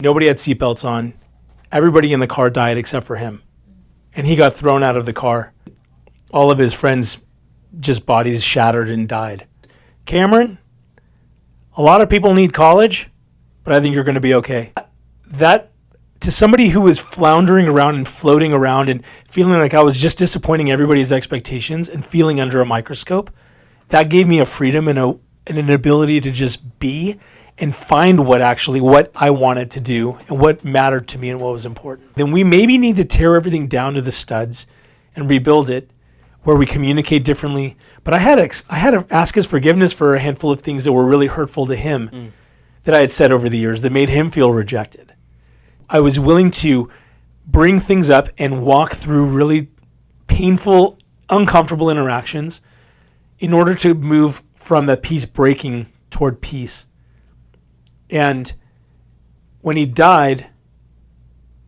Nobody had seatbelts on. Everybody in the car died except for him. And he got thrown out of the car. All of his friends' just bodies shattered and died. Cameron, a lot of people need college, but I think you're going to be okay. That, to somebody who was floundering around and floating around and feeling like I was just disappointing everybody's expectations and feeling under a microscope, that gave me a freedom and an ability to just be and find what I wanted to do and what mattered to me and what was important. Then we maybe need to tear everything down to the studs and rebuild it where we communicate differently. But I had to ask his forgiveness for a handful of things that were really hurtful to him that I had said over the years that made him feel rejected. I was willing to bring things up and walk through really painful, uncomfortable interactions in order to move from that peace breaking toward peace. And when he died,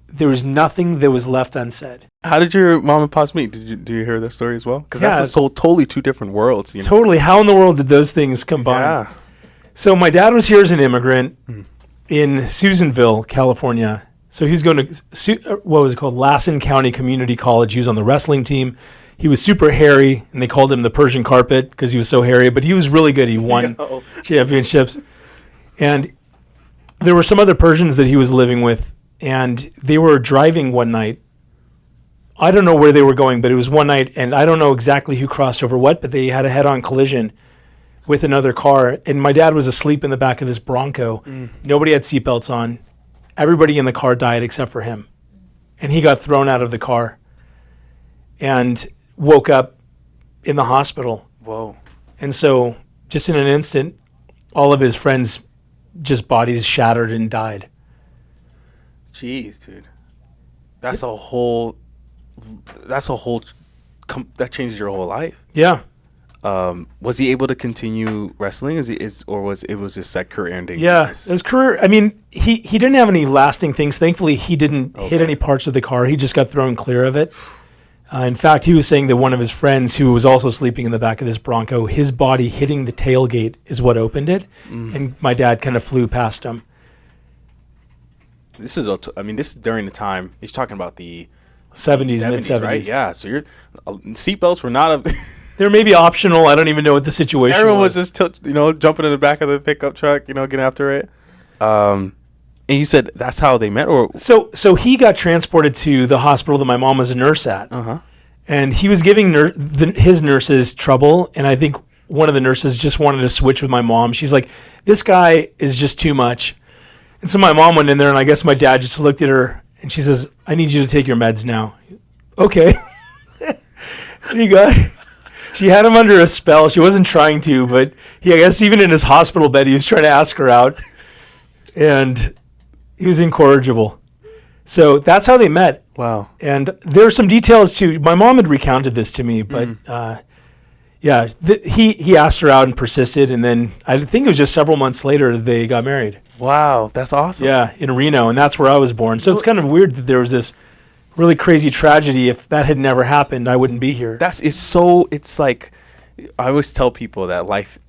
there was nothing that was left unsaid. How did your mom and pops meet? Do you hear that story as well? Because that's totally two different worlds. You know? Totally. How in the world did those things combine? Yeah. So my dad was here as an immigrant in Susanville, California. So he was going to, what was it called? Lassen County Community College. He was on the wrestling team. He was super hairy, and they called him the Persian carpet because he was so hairy. But he was really good. He won championships. And there were some other Persians that he was living with, and they were driving one night. I don't know where they were going, but it was one night, and I don't know exactly who crossed over what, but they had a head-on collision with another car, and my dad was asleep in the back of this Bronco. Nobody had seatbelts on. Everybody in the car died except for him. And he got thrown out of the car and woke up in the hospital. Whoa. And so just in an instant, all of his friends' just bodies shattered and died. Jeez, dude. That changes your whole life. Yeah. Was he able to continue wrestling? Or was it just that career ending? Yeah, his career. I mean, he didn't have any lasting things. Thankfully, he didn't hit any parts of the car. He just got thrown clear of it. In fact, he was saying that one of his friends, who was also sleeping in the back of this Bronco, his body hitting the tailgate is what opened it, and my dad kind of flew past him. This is during the time he's talking about the 70s, mid-70s, right? Yeah. So your seatbelts were not a. They're maybe optional. I don't even know what the situation Everyone was just jumping in the back of the pickup truck, getting after it. And you said that's how they met, or so he got transported to the hospital that my mom was a nurse at, and he was giving his nurses trouble, and I think one of the nurses just wanted to switch with my mom. She's like, "This guy is just too much," and so my mom went in there, and I guess my dad just looked at her, and she says, "I need you to take your meds now." Okay. She had him under a spell. She wasn't trying to, but I guess even in his hospital bed, he was trying to ask her out, and he was incorrigible. So that's how they met. Wow. And there are some details too. My mom had recounted this to me, but he asked her out and persisted, and then I think it was just several months later they got married. Wow, that's awesome. Yeah, in Reno, and that's where I was born. So it's kind of weird that there was this really crazy tragedy. If that had never happened, I wouldn't be here. It's like, I always tell people that life,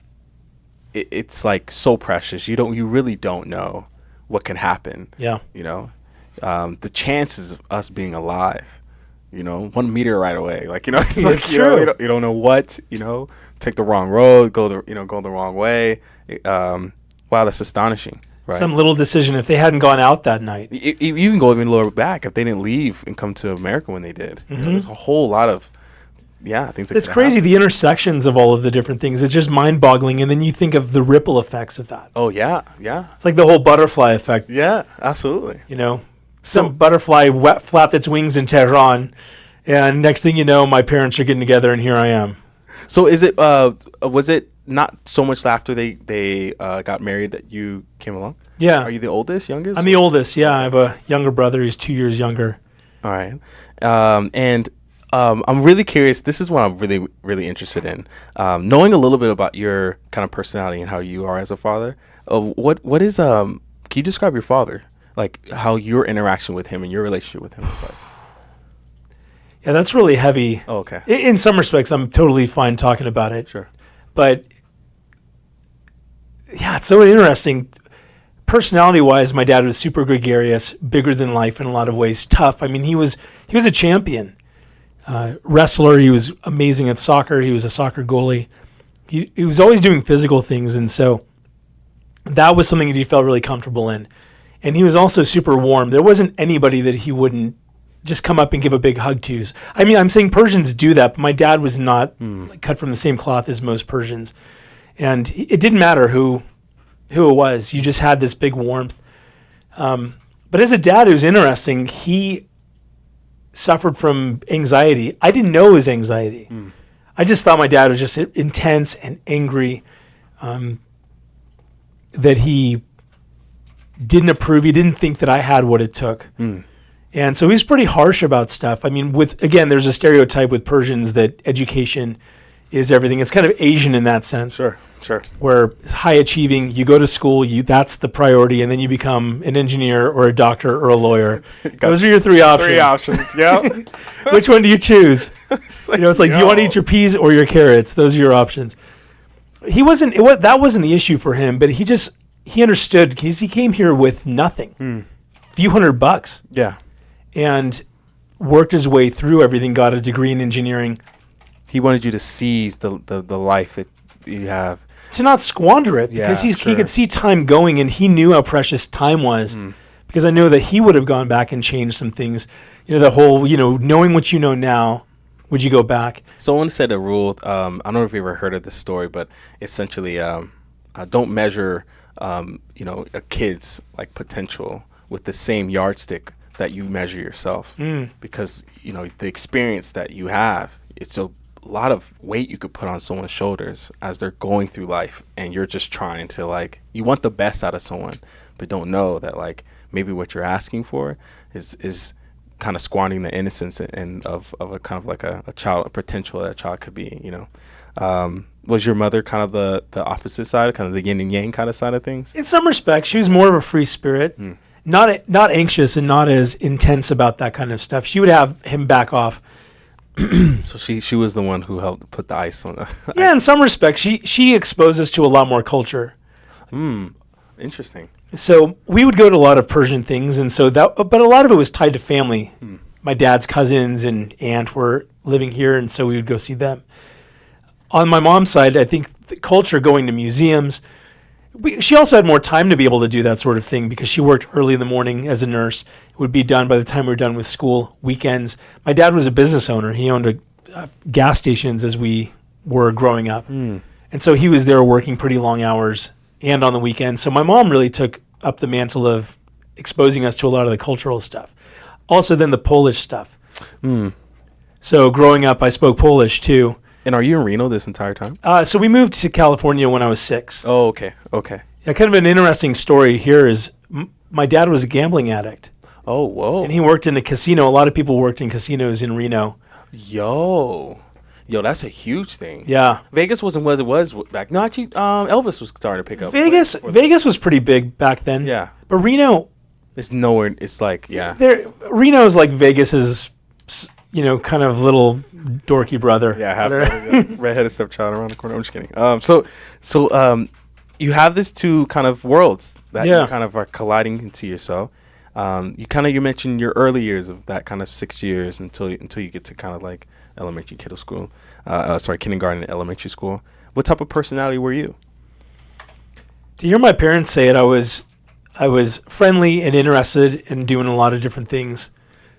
it's like so precious. You really don't know what can happen. Yeah. The chances of us being alive, one meteorite away, it's like, true. You don't know what, take the wrong road, go the wrong way. Wow, that's astonishing. Right. Some little decision, if they hadn't gone out that night. You can go even lower back, if they didn't leave and come to America when they did. There's a whole lot of things that it's crazy happen. The intersections of all of the different things. It's just mind-boggling, and then you think of the ripple effects of that. Oh yeah. It's like the whole butterfly effect. Yeah, absolutely. Some butterfly flapped its wings in Tehran, and next thing you know, my parents are getting together, and here I am. So was it not so much after they got married that you came along? Yeah. Are you the oldest, youngest? I'm the oldest, yeah. I have a younger brother. He's 2 years younger. All right. I'm really curious. This is what I'm really, really interested in. Knowing a little bit about your kind of personality and how you are as a father. What is can you describe your father? Like how your interaction with him and your relationship with him is like? Yeah, that's really heavy. Oh, okay. In some respects, I'm totally fine talking about it. Sure. But yeah, it's so interesting. personality-wise, my dad was super gregarious, bigger than life in a lot of ways, tough. I mean, he was a champion. Wrestler, he was amazing at soccer. He was a soccer goalie. He was always doing physical things, and so that was something that he felt really comfortable in. And he was also super warm. There wasn't anybody that he wouldn't just come up and give a big hug to. I mean, I'm saying Persians do that, but my dad was not cut from the same cloth as most Persians. And it didn't matter who it was. You just had this big warmth. But as a dad, it was interesting. He suffered from anxiety. I didn't know it was anxiety. I just thought my dad was just intense and angry, that he didn't approve. He didn't think that I had what it took. And so he's pretty harsh about stuff. I mean, there's a stereotype with Persians that education is everything. It's kind of Asian in that sense. Sure. Where high achieving, you go to school, that's the priority, and then you become an engineer or a doctor or a lawyer. Those are your three options. Yeah. Which one do you choose? Do you want to eat your peas or your carrots? Those are your options. That wasn't the issue for him, but he understood because he came here with nothing, few $100. Yeah. And worked his way through everything, got a degree in engineering. He wanted you to seize the life that you have. To not squander it, because he could see time going, and he knew how precious time was. Because I know that he would have gone back and changed some things. The whole, knowing what you know now, would you go back? Someone said a rule, I don't know if you ever heard of this story, but essentially don't measure, a kid's like potential with the same yardstick that you measure yourself. Because, the experience that you have, it's a lot of weight you could put on someone's shoulders as they're going through life, and you're just trying to you want the best out of someone, but don't know that maybe what you're asking for is kind of squandering the innocence and of a kind of like a child, a potential that a child could be. Was your mother kind of the opposite side, kind of the yin and yang kind of side of things? In some respects, she was more of a free spirit, not anxious and not as intense about that kind of stuff. She would have him back off. So she was the one who helped put the ice on. Yeah, in some respects, she exposed us to a lot more culture. Interesting. So we would go to a lot of Persian things, and but a lot of it was tied to family. My dad's cousins and aunt were living here, and so we would go see them. On my mom's side, I think the culture, going to museums. She also had more time to be able to do that sort of thing because she worked early in the morning as a nurse. It would be done by the time we were done with school, weekends. My dad was a business owner. He owned gas stations as we were growing up. And so he was there working pretty long hours and on the weekends. So my mom really took up the mantle of exposing us to a lot of the cultural stuff. Also then the Polish stuff. So growing up, I spoke Polish too. And are you in Reno this entire time? So we moved to California when I was 6. Oh, okay. Yeah, kind of an interesting story here is my dad was a gambling addict. Oh, whoa. And he worked in a casino. A lot of people worked in casinos in Reno. Yo, that's a huge thing. Yeah. Vegas wasn't what it was back. No, actually, Elvis was starting to pick up. Vegas was pretty big back then. Yeah. But Reno. It's nowhere. It's like, yeah. Reno is like Vegas's, kind of little dorky brother. Yeah, redheaded stepchild around the corner. I'm just kidding. So you have these two kind of worlds that you kind of are colliding into yourself. You mentioned your early years of that kind of 6 years until you get to kind of like elementary kindergarten and elementary school. What type of personality were you? To hear my parents say it, I was friendly and interested in doing a lot of different things.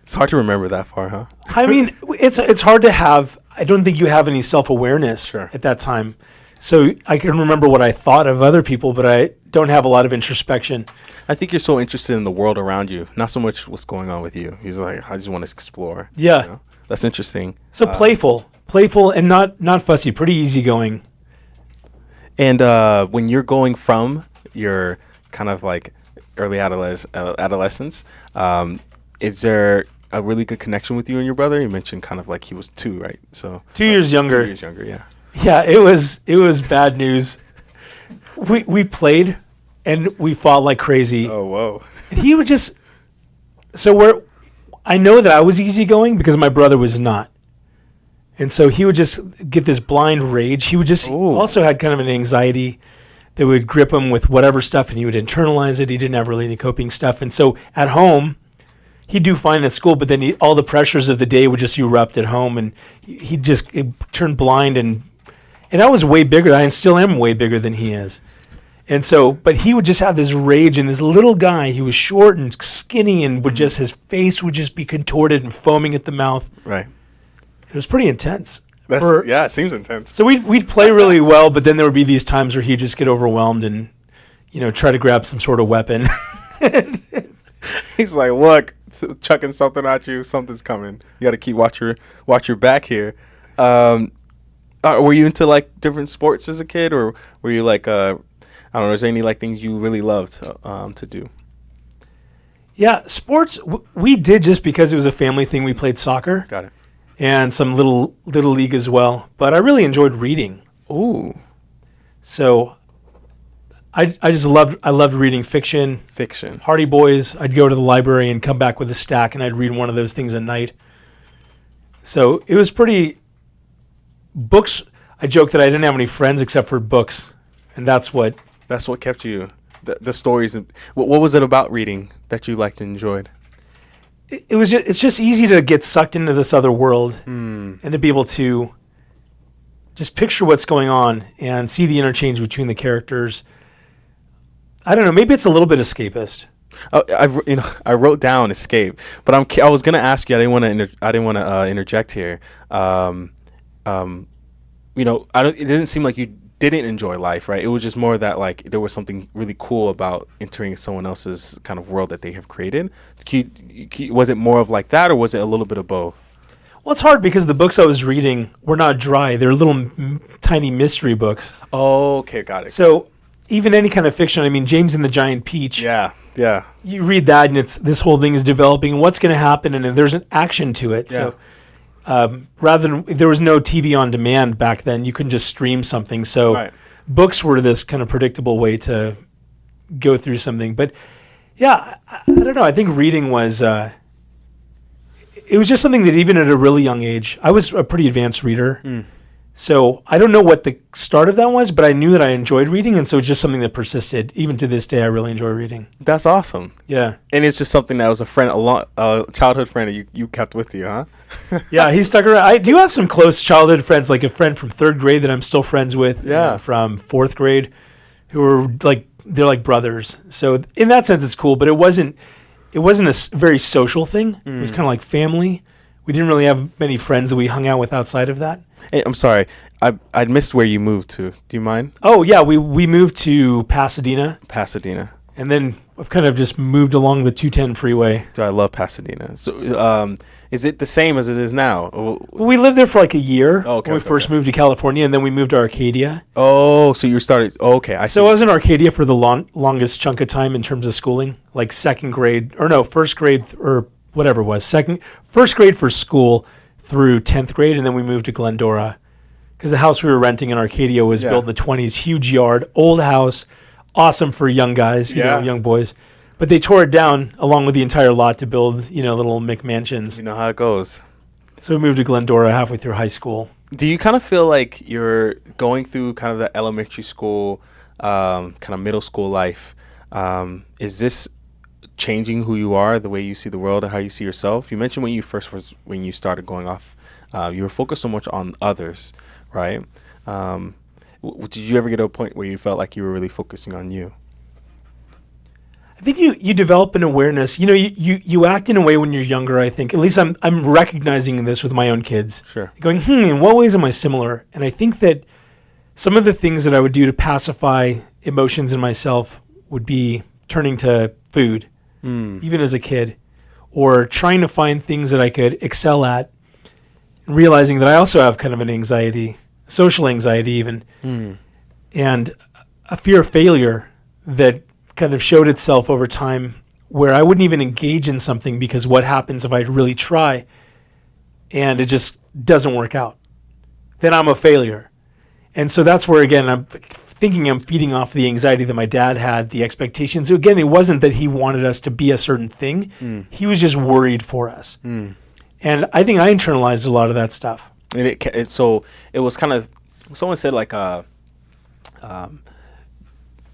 It's hard to remember that far, huh? I mean, it's hard to have. I don't think you have any self-awareness at that time. So I can remember what I thought of other people, but I don't have a lot of introspection. I think you're so interested in the world around you, not so much what's going on with you. You're like, I just want to explore. Yeah. That's interesting. So playful and not fussy, pretty easygoing. And when you're going from your kind of like early adolescence, is there a really good connection with you and your brother? You mentioned kind of like he was 2, right? So 2 years younger. 2 years younger, yeah. Yeah, it was bad news. We played and we fought like crazy. Oh, whoa. And he would just I know that I was easygoing because my brother was not. And so he would just get this blind rage. He would just also had kind of an anxiety that would grip him with whatever stuff, and he would internalize it. He didn't have really any coping stuff. And so at home, he'd do fine at school, but then all the pressures of the day would just erupt at home, and he'd just turn blind. And I was way bigger. I still am way bigger than he is. And so, but he would just have this rage, and this little guy, he was short and skinny, and would just, his face would just be contorted and foaming at the mouth. Right. It was pretty intense. Yeah, it seems intense. So we'd play really well, but then there would be these times where he'd just get overwhelmed and, try to grab some sort of weapon. He's like, look, chucking something at you, something's coming. You got to watch your back here. Were you into like different sports as a kid, or were you like I don't know, is there any like things you really loved to do? Yeah, sports we did just because it was a family thing. We played soccer. Got it. And some little league as well. But I really enjoyed reading. Ooh. So I loved reading fiction. Fiction. Hardy Boys. I'd go to the library and come back with a stack, and I'd read one of those things a night. So it was pretty books. I joke that I didn't have any friends except for books, and that's what kept you, the stories. What was it about reading that you liked and enjoyed? It's just easy to get sucked into this other world and to be able to just picture what's going on and see the interchange between the characters. I don't know. Maybe it's a little bit escapist. I wrote down escape, but I was gonna ask you. I didn't want to interject here. It didn't seem like you didn't enjoy life, right? It was just more that like there was something really cool about entering someone else's kind of world that they have created. Was it more of like that, or was it a little bit of both? Well, it's hard because the books I was reading were not dry. They're little tiny mystery books. Oh, okay, got it. So even any kind of fiction, I mean, James and the Giant Peach. Yeah. You read that, and it's this whole thing is developing. What's going to happen, and there's an action to it. Yeah. So rather than, there was no TV on demand back then. You couldn't just stream something. So Right. Books were this kind of predictable way to go through something. But yeah, I don't know. I think reading was, it was just something that even at a really young age, I was a pretty advanced reader. So I don't know what the start of that was, but I knew that I enjoyed reading. And so it's just something that persisted. Even to this day, I really enjoy reading. That's awesome. Yeah. And it's just something that was a childhood friend that you kept with you, huh? Yeah, he stuck around. I do have some close childhood friends, like a friend from 3rd grade that I'm still friends with. Yeah. And from 4th grade, who are they're like brothers. So in that sense, it's cool. But it wasn't a very social thing. It was kind of like family. We didn't really have many friends that we hung out with outside of that. Hey, I'm sorry, I missed where you moved to. Do you mind? Oh yeah, we moved to Pasadena, and then I've kind of just moved along the 210 freeway. I love Pasadena. So, is it the same as it is now? Well, we lived there for like a year when we first moved to California, and then we moved to Arcadia. Oh, so you started. Oh, okay, I see. So I was in Arcadia for the longest chunk of time in terms of schooling, like 1st grade, or whatever it was, 1st grade for school through 10th grade, and then we moved to Glendora because the house we were renting in Arcadia was built in the 20s, huge yard, old house, awesome for young guys, young boys. But they tore it down along with the entire lot to build, little McMansions. You know how it goes. So we moved to Glendora halfway through high school. Do you kind of feel like you're going through kind of the elementary school, kind of middle school life? Is this changing who you are, the way you see the world, and how you see yourself? You mentioned when you started going off, you were focused so much on others, right? Did you ever get to a point where you felt like you were really focusing on you? I think you develop an awareness. You act in a way when you're younger. I think, at least I'm recognizing this with my own kids. Sure. Going, in what ways am I similar? And I think that some of the things that I would do to pacify emotions in myself would be turning to food. Even as a kid, or trying to find things that I could excel at, and realizing that I also have kind of an anxiety, social anxiety even, and a fear of failure that kind of showed itself over time, where I wouldn't even engage in something because what happens if I really try and it just doesn't work out? Then I'm a failure. And so that's where, again, I'm thinking I'm feeding off the anxiety that my dad had, the expectations. So again, it wasn't that he wanted us to be a certain thing. He was just worried for us. And I think I internalized a lot of that stuff. And so it was kind of, someone said like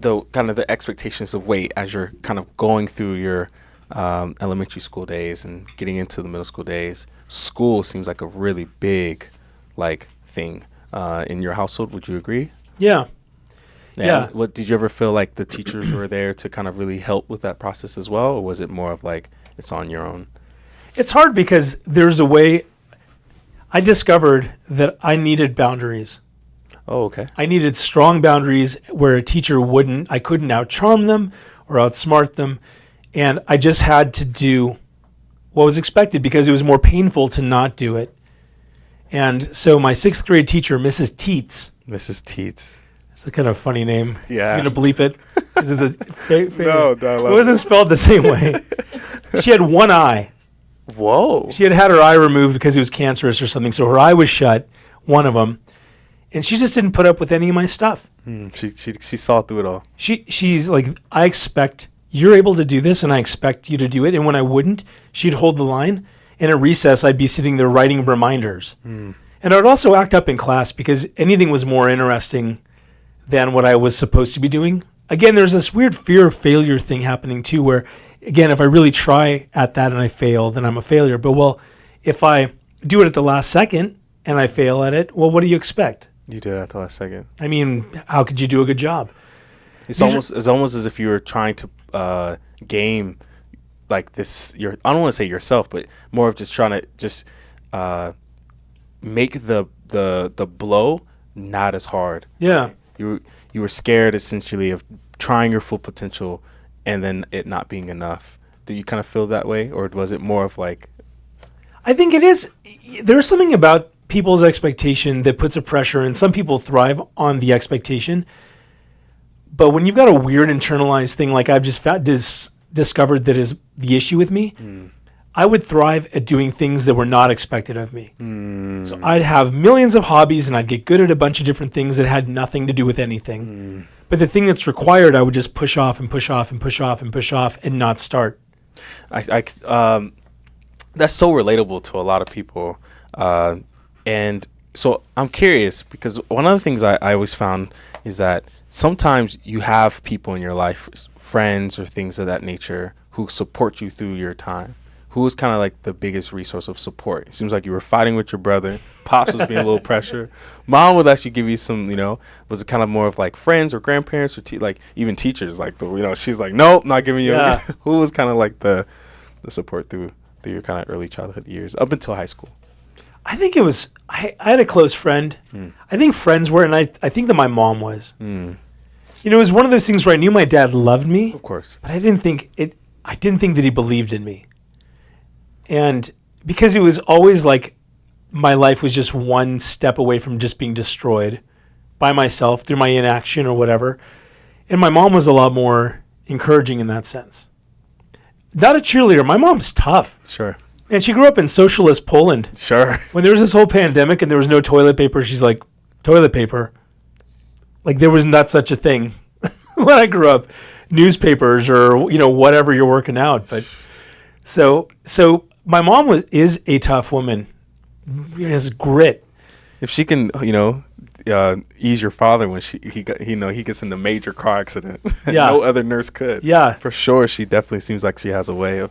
the kind of the expectations of weight as you're kind of going through your elementary school days and getting into the middle school days. School seems like a really big like thing in your household. Would you agree? Yeah. And Yeah. What did you ever feel like the teachers were there to kind of really help with that process as well, or was it more of like it's on your own? It's hard because there's a way. I discovered that I needed boundaries. Oh, okay. I needed strong boundaries where a teacher I couldn't out-charm them or outsmart them. And I just had to do what was expected because it was more painful to not do it. And so my 6th grade teacher, Mrs. Teets, Mrs. Teets. it's a kind of funny name. Yeah. I'm going to bleep it. Is it the No, it wasn't spelled the same way. She had one eye. Whoa. She had her eye removed because it was cancerous or something. So her eye was shut, one of them. And she just didn't put up with any of my stuff. She saw through it all. She's like, I expect you're able to do this and I expect you to do it. And when I wouldn't, she'd hold the line. And at recess, I'd be sitting there writing reminders. And I'd also act up in class because anything was more interesting than what I was supposed to be doing. Again, there's this weird fear of failure thing happening too, where, again, if I really try at that and I fail, then I'm a failure. But, well, if I do it at the last second and I fail at it, well, what do you expect? You did it at the last second. I mean, how could you do a good job? It's almost as if you were trying to game like this. I don't want to say yourself, but more of just trying to just make the blow not as hard. Yeah. You were scared essentially of trying your full potential and then it not being enough. Do you kind of feel that way, or was it more of like? I think it is. There's something about people's expectation that puts a pressure, and some people thrive on the expectation. But when you've got a weird internalized thing, like I've just discovered that is the issue with me, I would thrive at doing things that were not expected of me. So I'd have millions of hobbies and I'd get good at a bunch of different things that had nothing to do with anything. But the thing that's required, I would just push off and push off and push off and push off and not start. That's so relatable to a lot of people. And so I'm curious because one of the things I always found is that sometimes you have people in your life, friends or things of that nature, who support you through your time. Who was kind of like the biggest resource of support? It seems like you were fighting with your brother. Pops was being a little pressure. Mom would actually give you some, was it kind of more of like friends or grandparents or like even teachers? Like, she's like, nope, not giving you. Yeah. Who was kind of like the support through your kind of early childhood years up until high school? I think it was, I had a close friend. I think friends were, and I think that my mom was. It was one of those things where I knew my dad loved me. Of course. But I didn't think that he believed in me. And because it was always like my life was just one step away from just being destroyed by myself through my inaction or whatever. And my mom was a lot more encouraging in that sense. Not a cheerleader. My mom's tough. Sure. And she grew up in socialist Poland. Sure. When there was this whole pandemic and there was no toilet paper, she's like, toilet paper? Like there was not such a thing when I grew up. Newspapers or, whatever you're working out. But so my mom is a tough woman. She has grit. If she can, ease your father when he gets in a major car accident, Yeah. no other nurse could. Yeah. For sure, she definitely seems like she has a way of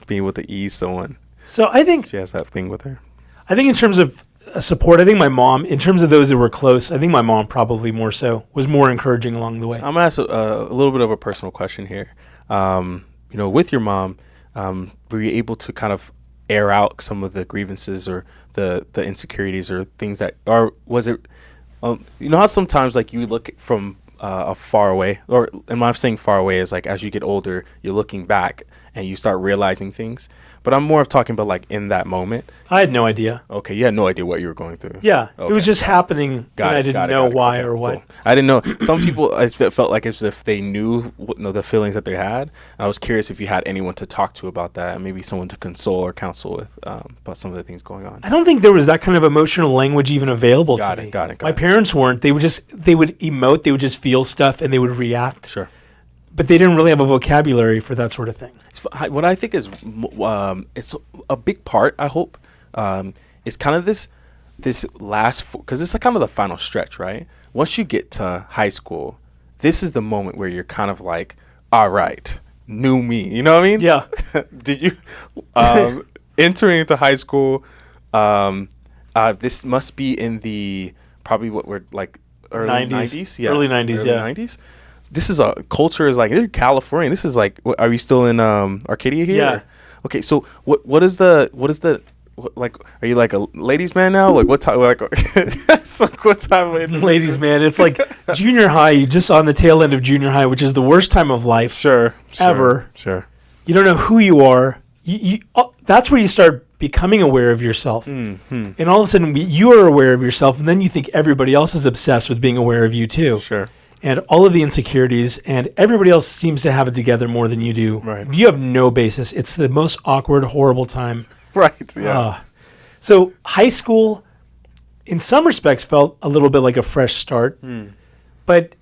being able to ease someone. So I think She has that thing with her. I think in terms of support, I think my mom, in terms of those that were close, I think my mom probably more so was more encouraging along the way. I'm gonna ask a little bit of a personal question here. With your mom, were you able to kind of air out some of the grievances or the insecurities or things that, or was it, how sometimes like you look from a far away, or and when I'm saying far away is like as you get older, you're looking back and you start realizing things. But I'm more of talking about like in that moment. I had no idea. Okay, you had no idea what you were going through. Yeah, Okay. it was just happening, and I didn't know why or what. Cool. I didn't know. Some people, it felt like as if they knew the feelings that they had. And I was curious if you had anyone to talk to about that, and maybe someone to console or counsel with about some of the things going on. I don't think there was that kind of emotional language even available to me. Got it. My parents weren't. They would emote. They would just feel stuff, and they would react. Sure. But they didn't really have a vocabulary for that sort of thing. What I think is it's a big part, I hope, is kind of this last, because it's like kind of the final stretch, right? Once you get to high school, this is the moment where you're kind of like, all right, new me. You know what I mean? Yeah. Did you entering into high school? This must be in the probably what we're like early 90s. Yeah, Early 90s, yeah. 90s. This is a culture is like, they're California. This is like, are you still in Arcadia here? Yeah. Okay, so what is the like? Are you like a ladies' man now? Like what time? Like, so what time? Ladies, man, it's like junior high. You're just on the tail end of junior high, which is the worst time of life Sure. ever. Sure. You don't know who you are. That's where you start becoming aware of yourself. Mm-hmm. And all of a sudden, you are aware of yourself, and then you think everybody else is obsessed with being aware of you too. Sure. And all of the insecurities, and everybody else seems to have it together more than you do. Right. You have no basis. It's the most awkward, horrible time. Right. Yeah. So high school, in some respects, felt a little bit like a fresh start, but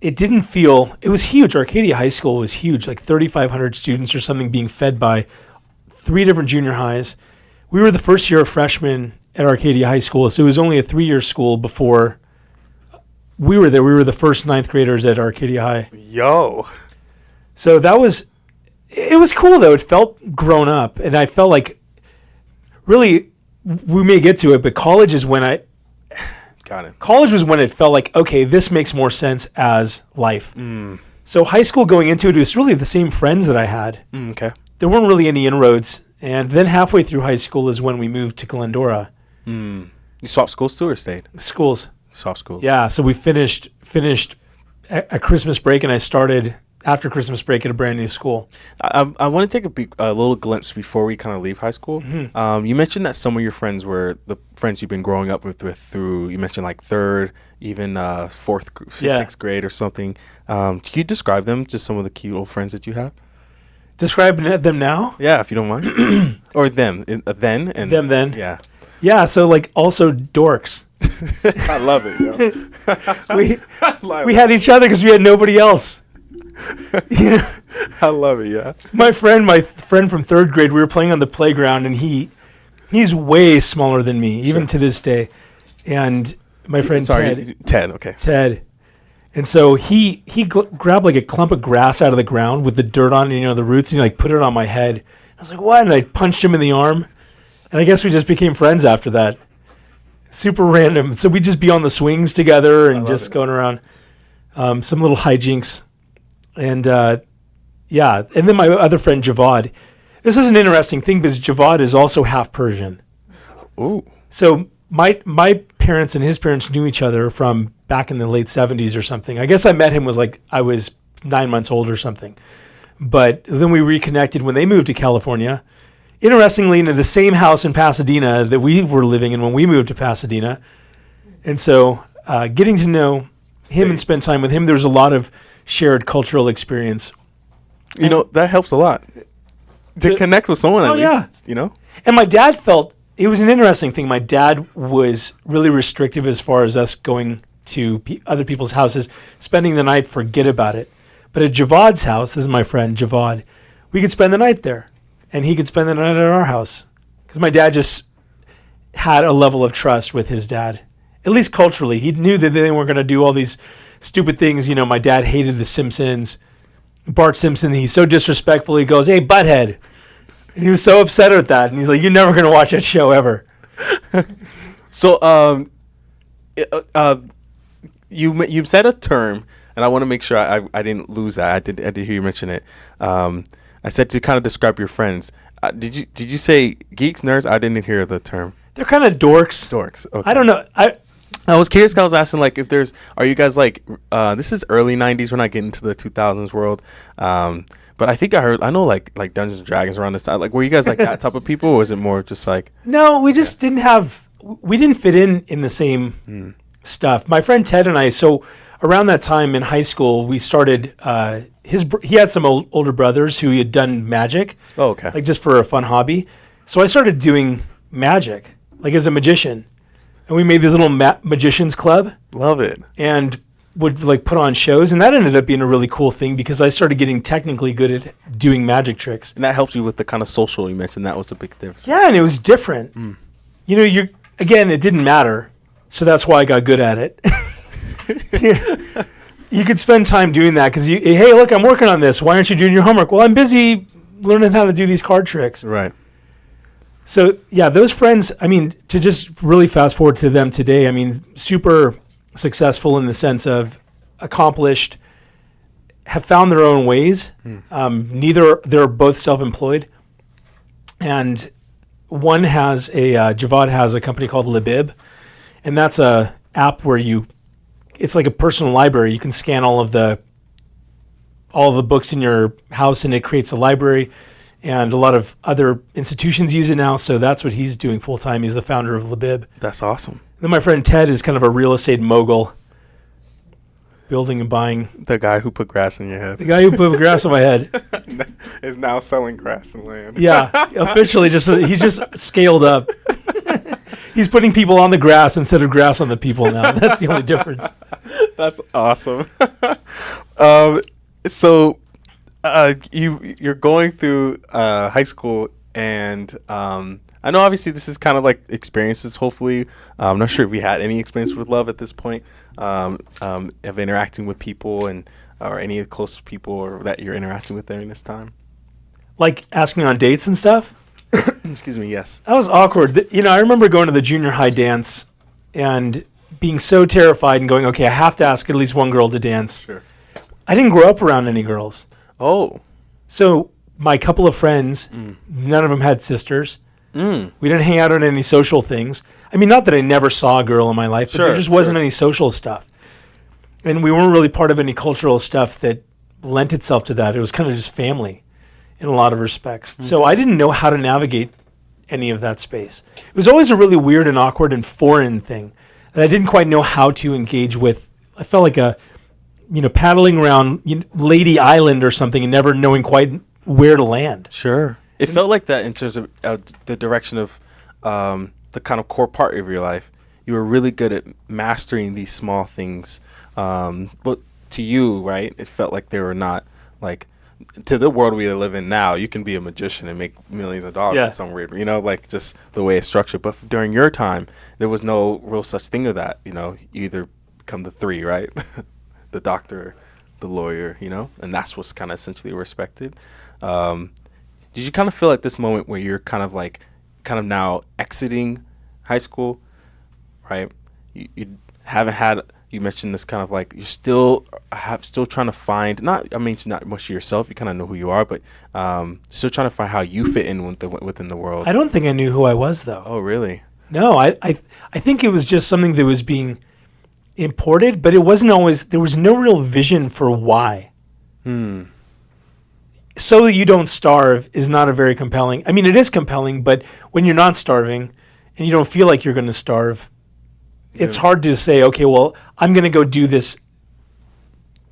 it didn't feel. It was huge. Arcadia High School was huge, like 3,500 students or something being fed by 3 different junior highs. We were the first year of freshmen at Arcadia High School, so it was only a 3-year school before we were there. We were the first 9th graders at Arcadia High. Yo. So it was cool though. It felt grown up, and I felt like, really, we may get to it, but college was when it felt like, okay, this makes more sense as life. So high school going into it was really the same friends that I had. Okay. There weren't really any inroads, and then halfway through high school is when we moved to Glendora. You swapped schools too, or stayed? Schools. Swapped schools. Yeah, so we finished at Christmas break, and I started after Christmas break at a brand new school. I want to take a little glimpse before we kind of leave high school. Mm-hmm. You mentioned that some of your friends were the friends you've been growing up with through, you mentioned like 3rd, even 4th, 6th grade or something. Can you describe them, just some of the cute old friends that you have? Describe them now? Yeah, if you don't mind. Or them, then. And Them then. Yeah. Yeah, so like also dorks. I love it, yo. We had each other because we had nobody else. You know? I love it, yeah. My friend from 3rd grade, we were playing on the playground, and he's way smaller than me, even to this day. And my friend Ted, okay. Ted. And so he grabbed like a clump of grass out of the ground with the dirt on, the roots, and he like put it on my head. I was like, what? And I punched him in the arm. And I guess we just became friends after that. Super random. So we'd just be on the swings together and just going around. Some little hijinks. And and then my other friend Javad. This is an interesting thing because Javad is also half Persian. Ooh. So my parents and his parents knew each other from back in the late 70s or something. I guess I met him I was 9 months old or something. But then we reconnected when they moved to California. Interestingly, into the same house in Pasadena that we were living in when we moved to Pasadena. And so getting to know him and spend time with him, there's a lot of shared cultural experience. That helps a lot. To connect with someone at least, And my dad it was an interesting thing. My dad was really restrictive as far as us going to other people's houses, spending the night, forget about it. But at Javad's house, this is my friend Javad, we could spend the night there. And he could spend the night at our house. Because my dad just had a level of trust with his dad. At least culturally. He knew that they weren't going to do all these stupid things. My dad hated The Simpsons. Bart Simpson, he's so disrespectful. He goes, hey, butthead. And he was so upset at that. And he's like, you're never going to watch that show ever. So, you said a term, and I want to make sure I didn't lose that. I did hear you mention it. I said to kind of describe your friends. Did you say geeks, nerds? I didn't hear the term. They're kind of dorks. Dorks. Okay. I don't know. I was curious. I was asking like if are you guys like this is early '90s. We're not getting to the 2000s world. But I think I know like Dungeons and Dragons around this time. Like were you guys like that type of people, or was it more just like? No, we just didn't fit in the same stuff. My friend Ted and I. So around that time in high school, we started. He had some older brothers who had done magic. Oh, okay. Like just for a fun hobby. So I started doing magic, like as a magician. And we made this little magicians club. Love it. And would like put on shows. And that ended up being a really cool thing because I started getting technically good at doing magic tricks. And that helps you with the kind of social you mentioned. That was a big difference. Yeah, and it was different. Again, it didn't matter. So that's why I got good at it. you could spend time doing that because hey, look, I'm working on this. Why aren't you doing your homework? Well, I'm busy learning how to do these card tricks. Right. So yeah, those friends, I mean, to just really fast forward to them today, I mean, super successful in the sense of accomplished, have found their own ways. They're both self-employed. And one has Javad has a company called Libib, and that's a app where it's like a personal library. You can scan all of the books in your house and it creates a library. And a lot of other institutions use it now, so that's what he's doing full time. He's the founder of Libib. That's awesome. Then my friend Ted is kind of a real estate mogul, building and buying. The guy who put grass in your head. The guy who put grass on my head is now selling grass and land. Yeah, officially, he's just scaled up. He's putting people on the grass instead of grass on the people now. That's the only difference. That's awesome. So. You're going through high school, and I know obviously this is kind of like experiences. Hopefully, I'm not sure if we had any experience with love at this point, of interacting with people and or any of the close people or that you're interacting with during this time. Like asking on dates and stuff. Excuse me. Yes. That was awkward. I remember going to the junior high dance and being so terrified and going, okay, I have to ask at least one girl to dance. Sure. I didn't grow up around any girls. Oh. So my couple of friends, none of them had sisters. We didn't hang out on any social things. I mean, not that I never saw a girl in my life, but there just wasn't any social stuff. And we weren't really part of any cultural stuff that lent itself to that. It was kind of just family in a lot of respects. So I didn't know how to navigate any of that space. It was always a really weird and awkward and foreign thing that I didn't quite know how to engage with. I felt like paddling around Lady Island or something and never knowing quite where to land. Sure. It felt like that in terms of the direction of the kind of core part of your life. You were really good at mastering these small things. But to you, right, it felt like they were not like to the world we live in now. You can be a magician and make millions of dollars in some weird, like just the way it's structured. But during your time, there was no real such thing of that. You either become the three, right? The doctor, the lawyer, and that's what's kind of essentially respected. Did you kind of feel at this moment where you're kind of now exiting high school, right? You haven't had, you mentioned this kind of like you're still trying to find, not much of yourself, you kind of know who you are, but still trying to find how you fit in within the world. I don't think I knew who I was, though. Oh, really? No, I think it was just something that was being imported, but it wasn't always, there was no real vision for why. So that you don't starve is not a very compelling, I mean, it is compelling, but when you're not starving and you don't feel like you're going to starve, it's hard to say, okay, well, I'm going to go do this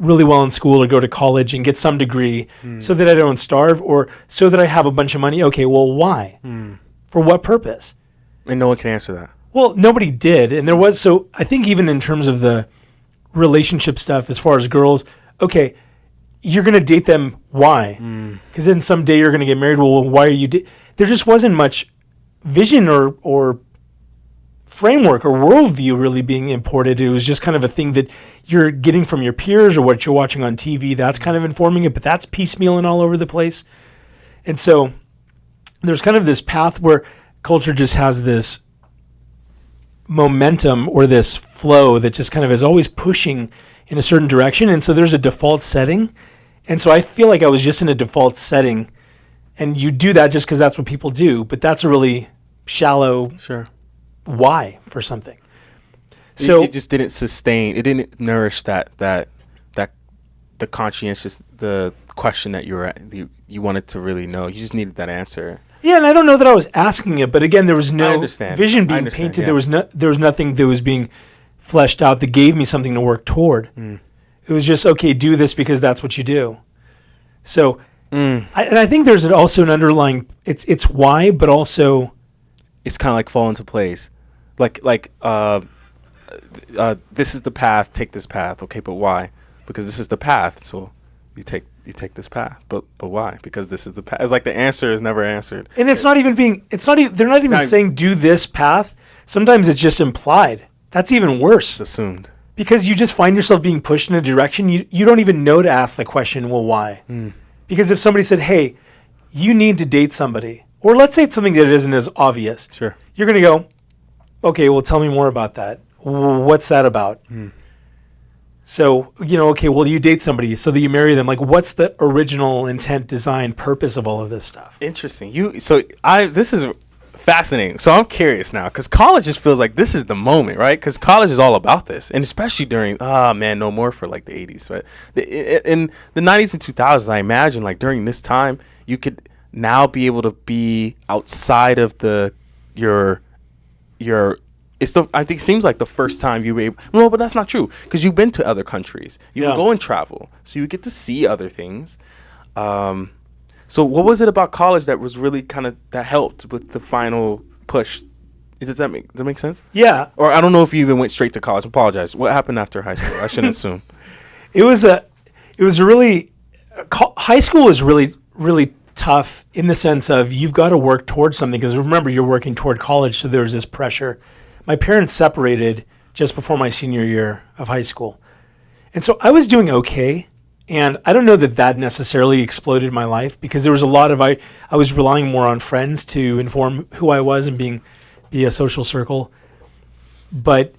really well in school or go to college and get some degree so that I don't starve or so that I have a bunch of money. Okay, well, why? For what purpose? And no one can answer that. Well, nobody did. And there was, so I think even in terms of the relationship stuff, as far as girls, okay, you're going to date them. Why? Because then someday you're going to get married. Well, why are you, there just wasn't much vision or framework or worldview really being imported. It was just kind of a thing that you're getting from your peers or what you're watching on TV. That's kind of informing it, but that's piecemealing all over the place. And so there's kind of this path where culture just has this momentum or this flow that just kind of is always pushing in a certain direction. And so there's a default setting. And so I feel like I was just in a default setting, and you do that just because that's what people do. But that's a really shallow why for something. So it just didn't sustain. It didn't nourish that the conscientious, the question that you wanted to really know. You just needed that answer. Yeah, and I don't know that I was asking it, but again, there was no vision being painted. Yeah. There was nothing that was being fleshed out that gave me something to work toward. It was just, okay, do this because that's what you do. So, I think there's also an underlying, it's why, but also it's kind of like fall into place. Like this is the path, take this path. Okay, but why? Because this is the path, so you take this path. But why? Because this is the path. It's like the answer is never answered. And they're not even saying do this path. Sometimes it's just implied. That's even worse. It's assumed. Because you just find yourself being pushed in a direction you don't even know to ask the question, well, why? Because if somebody said, hey, you need to date somebody, or let's say it's something that isn't as obvious, Sure. you're going to go, okay, well, tell me more about that. What's that about? So, okay, well, you date somebody so that you marry them. Like, what's the original intent, design, purpose of all of this stuff? Interesting. This is fascinating. So I'm curious now, because college just feels like this is the moment, right? Because college is all about this, and especially during no more for like the 80s, right? In the 90s and 2000s, I imagine like during this time, you could now be able to be outside of your. I think it seems like the first time you were able. No, but that's not true, because you've been to other countries. You would go and travel, so you get to see other things. So what was it about college that was really that helped with the final push? Does that make sense? Yeah. Or I don't know if you even went straight to college. Apologize. What happened after high school? I shouldn't assume. It was a really high school was really, really tough in the sense of you've got to work towards something, because remember, you're working toward college, so there was this pressure. My parents separated just before my senior year of high school. And so I was doing okay. And I don't know that necessarily exploded my life, because there was a lot of, I was relying more on friends to inform who I was and be a social circle. But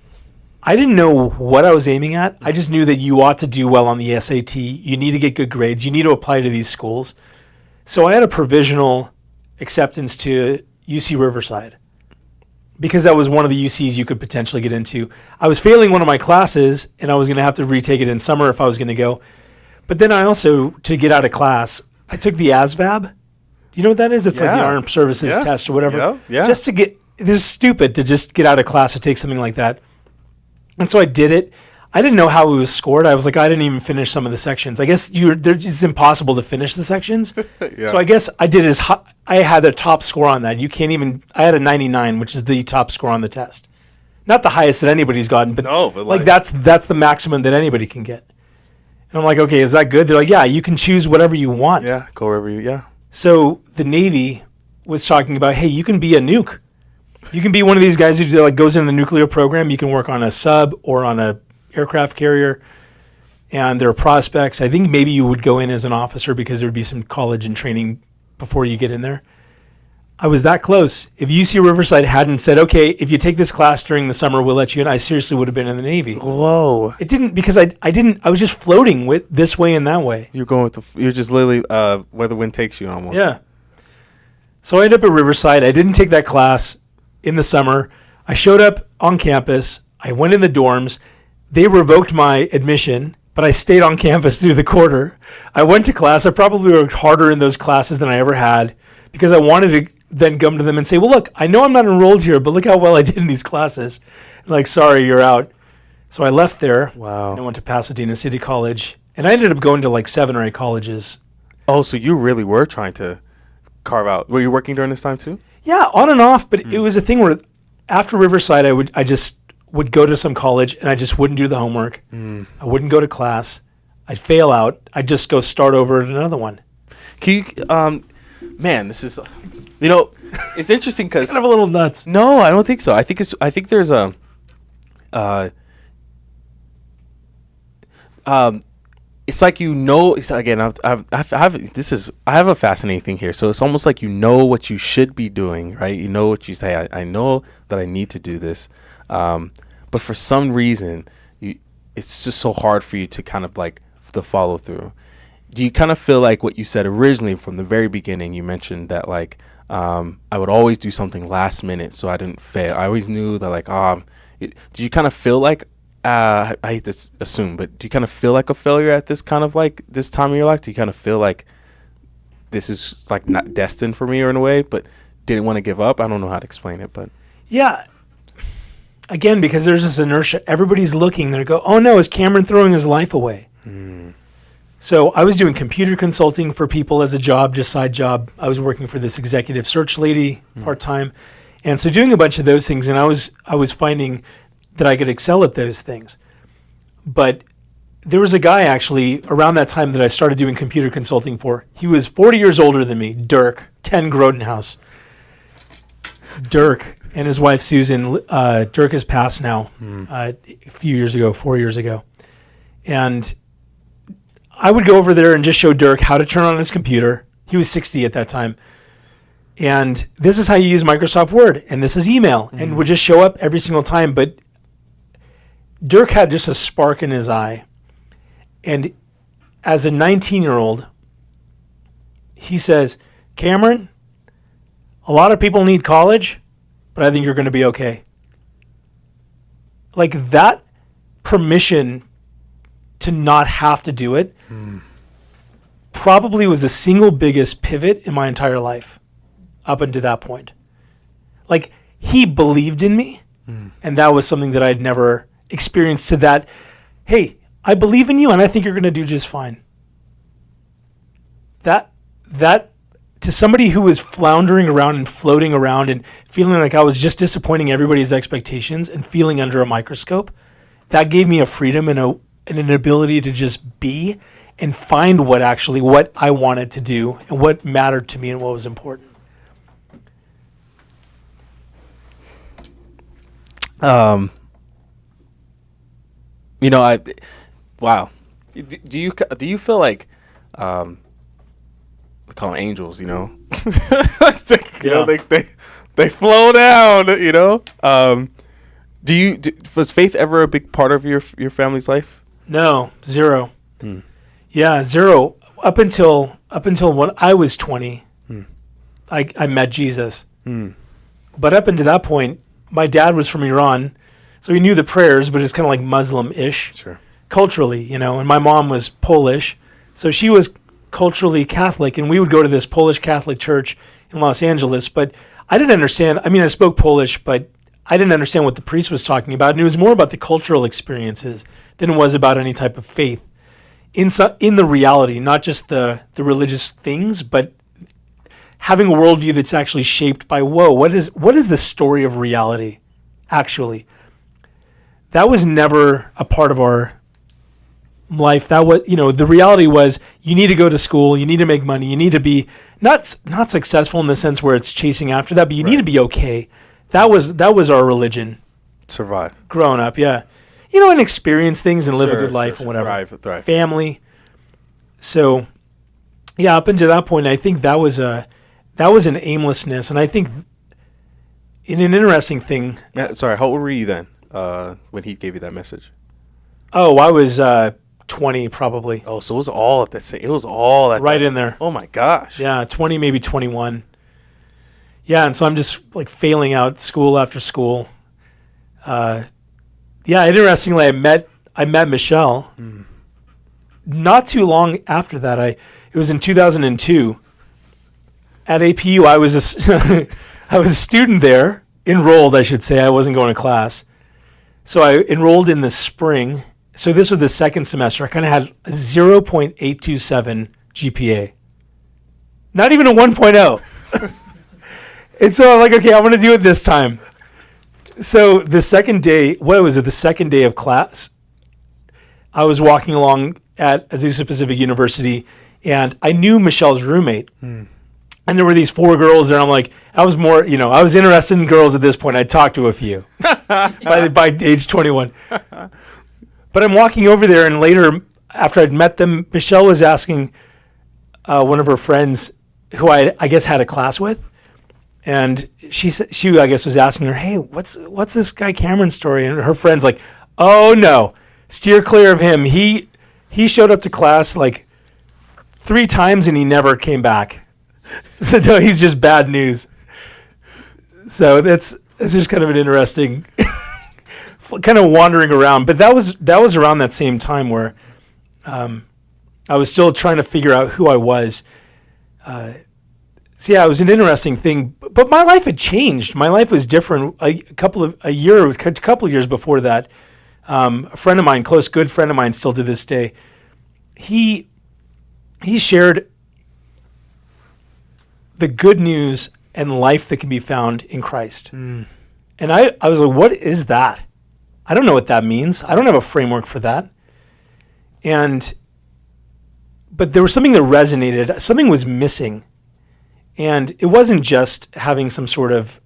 I didn't know what I was aiming at. I just knew that you ought to do well on the SAT. You need to get good grades. You need to apply to these schools. So I had a provisional acceptance to UC Riverside, because that was one of the UCs you could potentially get into. I was failing one of my classes, and I was going to have to retake it in summer if I was going to go. But then I also, to get out of class, I took the ASVAB. Do you know what that is? It's like the Armed Services Test or whatever. Yeah. Just to get, this is stupid to just get out of class to take something like that. And so I did it. I didn't know how it was scored. I was like, I didn't even finish some of the sections. I guess it's impossible to finish the sections. So I guess I did I had the top score on that. I had a 99, which is the top score on the test. Not the highest that anybody's gotten, but, that's the maximum that anybody can get. And I'm like, okay, is that good? They're like, yeah, you can choose whatever you want. Yeah, go wherever you. So the Navy was talking about, hey, you can be a nuke. You can be one of these guys who goes in the nuclear program. You can work on a sub or on a aircraft carrier. And there are prospects. I think maybe you would go in as an officer, because there would be some college and training before you get in there. I was that close. If UC Riverside hadn't said, okay, if you take this class during the summer, we'll let you in, I seriously would have been in the Navy. Whoa. It didn't, because I was just floating with this way and that way. You're going you're just literally where the wind takes you almost. Yeah. So I ended up at Riverside. I didn't take that class in the summer. I showed up on campus. I went in the dorms. They revoked my admission, but I stayed on campus through the quarter. I went to class. I probably worked harder in those classes than I ever had, because I wanted to then come to them and say, well, look, I know I'm not enrolled here, but look how well I did in these classes. Like, sorry, you're out. So I left there. Wow. And I went to Pasadena City College. And I ended up going to like 7 or 8 colleges. Oh, so you really were trying to carve out. Were you working during this time too? Yeah, on and off. But it was a thing where after Riverside, I just would go to some college and I just wouldn't do the homework. I wouldn't go to class. I'd fail out. I'd just go start over at another one. Can you, man, this is, it's interesting because kind of a little nuts. No, I don't think so. I think there's a, it's like, it's, again, I have a fascinating thing here. So it's almost like what you should be doing, right? You know what you say. I know that I need to do this, but for some reason, it's just so hard for you to kind of like to follow through. Do you kind of feel like what you said originally from the very beginning? You mentioned that like I would always do something last minute so I didn't fail. I always knew that like do you kind of feel like I hate to assume, but do you kind of feel like a failure at this kind of like this time of your life? Do you kind of feel like this is like not destined for me or in a way, but didn't want to give up? I don't know how to explain it, but yeah. Again, because there's this inertia, everybody's looking. They go, "Oh no, is Cameron throwing his life away?" So I was doing computer consulting for people as a job, just side job. I was working for this executive search lady part-time. And so doing a bunch of those things, and I was finding that I could excel at those things. But there was a guy actually around that time that I started doing computer consulting for. He was 40 years older than me, Dirk, 10 Grodenhouse. Dirk and his wife Susan. Dirk has passed now, a few years ago, 4 years ago, and I would go over there and just show Dirk how to turn on his computer. He was 60 at that time. And this is how you use Microsoft Word, and this is email, and would just show up every single time. But Dirk had just a spark in his eye. And as a 19-year-old, he says, Cameron, a lot of people need college, but I think you're going to be okay. Like that permission to not have to do it probably was the single biggest pivot in my entire life up until that point. Like he believed in me, and that was something that I'd never experienced to that. Hey, I believe in you and I think you're going to do just fine. That to somebody who was floundering around and floating around and feeling like I was just disappointing everybody's expectations and feeling under a microscope, that gave me a freedom and an ability to just be and find what I wanted to do and what mattered to me and what was important. Wow. Do you feel like, we call them angels, you know? They flow down, you know? Was faith ever a big part of your family's life? No, zero. Yeah, zero. Up until when I was 20, I met Jesus. But up until that point, my dad was from Iran, so he knew the prayers, but it's kind of like Muslim-ish. Sure. Culturally, you know, and my mom was Polish, so she was culturally Catholic, and we would go to this Polish Catholic church in Los Angeles, but I didn't understand. I mean, I spoke Polish, but I didn't understand what the priest was talking about, and it was more about the cultural experiences than it was about any type of faith in the reality, not just the religious things, but having a worldview that's actually shaped by, what is the story of reality, actually? That was never a part of our life. That was, the reality was you need to go to school, you need to make money, you need to be not successful in the sense where it's chasing after that, but you need to be okay. That was our religion. Survive. Growing up, yeah. And experience things and live a good life and whatever. Thrive. Family. So, yeah, up until that point, I think that was an aimlessness, and I think in an interesting thing. Sorry, how old were you then when he gave you that message? Oh, I was 20 probably. Oh, so it was all at that same. It was all at right that in there. Oh my gosh. Yeah, 20, maybe 21. Yeah, and so I'm just like failing out school after school. Yeah, interestingly, I met Michelle. Not too long after that, it was in 2002. At APU, I was a student there, enrolled, I should say. I wasn't going to class. So I enrolled in the spring. So this was the second semester. I kind of had a 0.827 GPA. Not even a 1.0. And so I'm like, okay, I'm going to do it this time. So the second day, the second day of class, I was walking along at Azusa Pacific University, and I knew Michelle's roommate. And there were these 4 girls there. I'm like, I was interested in girls at this point. I talked to a few by age 21. But I'm walking over there, and later, after I'd met them, Michelle was asking one of her friends, who I guess had a class with, and she I guess was asking her, hey, what's this guy Cameron's story? And her friend's like, oh no, steer clear of him. He showed up to class like 3 times and he never came back. So no, he's just bad news. So that's just kind of an interesting kind of wandering around. But that was around that same time where I was still trying to figure out who I was. So yeah, it was an interesting thing. But my life had changed. My life was different. A couple of years before that, a friend of mine, good friend of mine, still to this day, he shared the good news and life that can be found in Christ. And I was like, what is that? I don't know what that means. I don't have a framework for that. But there was something that resonated. Something was missing. And it wasn't just having some sort of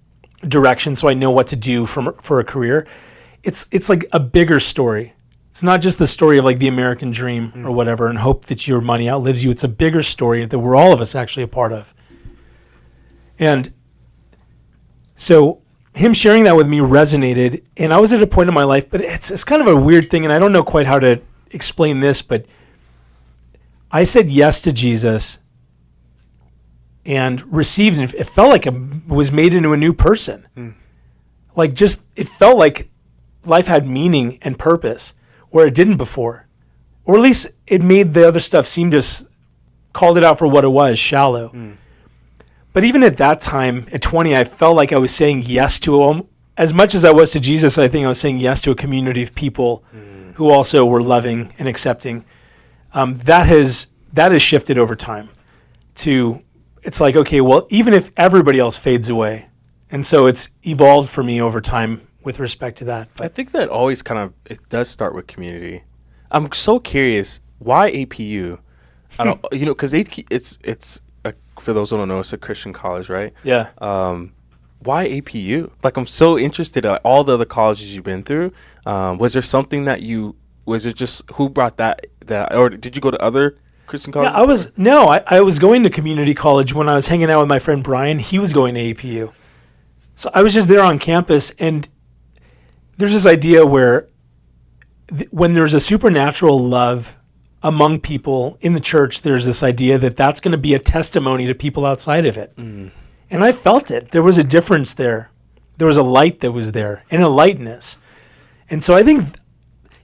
direction, so I know what to do for a career. It's like a bigger story. It's not just the story of like the American dream or whatever, and hope that your money outlives you. It's a bigger story that we're all of us actually a part of. And so him sharing that with me resonated, and I was at a point in my life, but it's kind of a weird thing, and I don't know quite how to explain this, but I said yes to Jesus and received, and it felt like I was made into a new person. Like just, it felt like life had meaning and purpose where it didn't before. Or at least it made the other stuff seem just, called it out for what it was, shallow. But even at that time, at 20, I felt like I was saying yes to, as much as I was to Jesus, I think I was saying yes to a community of people who also were loving and accepting. That has shifted over time to, it's like, okay, well, even if everybody else fades away. And so it's evolved for me over time with respect to that. I think that always kind of, it does start with community. I'm so curious, why APU? I don't, because it's for those who don't know, it's a Christian college, right? Yeah. Why APU? Like, I'm so interested in all the other colleges you've been through. Was there something that was it just, who brought that, or did you go to other Christian colleges? Yeah, I was going to community college when I was hanging out with my friend Brian. He was going to APU. So I was just there on campus, and there's this idea where when there's a supernatural love among people in the church, there's this idea that that's going to be a testimony to people outside of it. And I felt it. There was a difference there. There was a light that was there, and a lightness. And so I think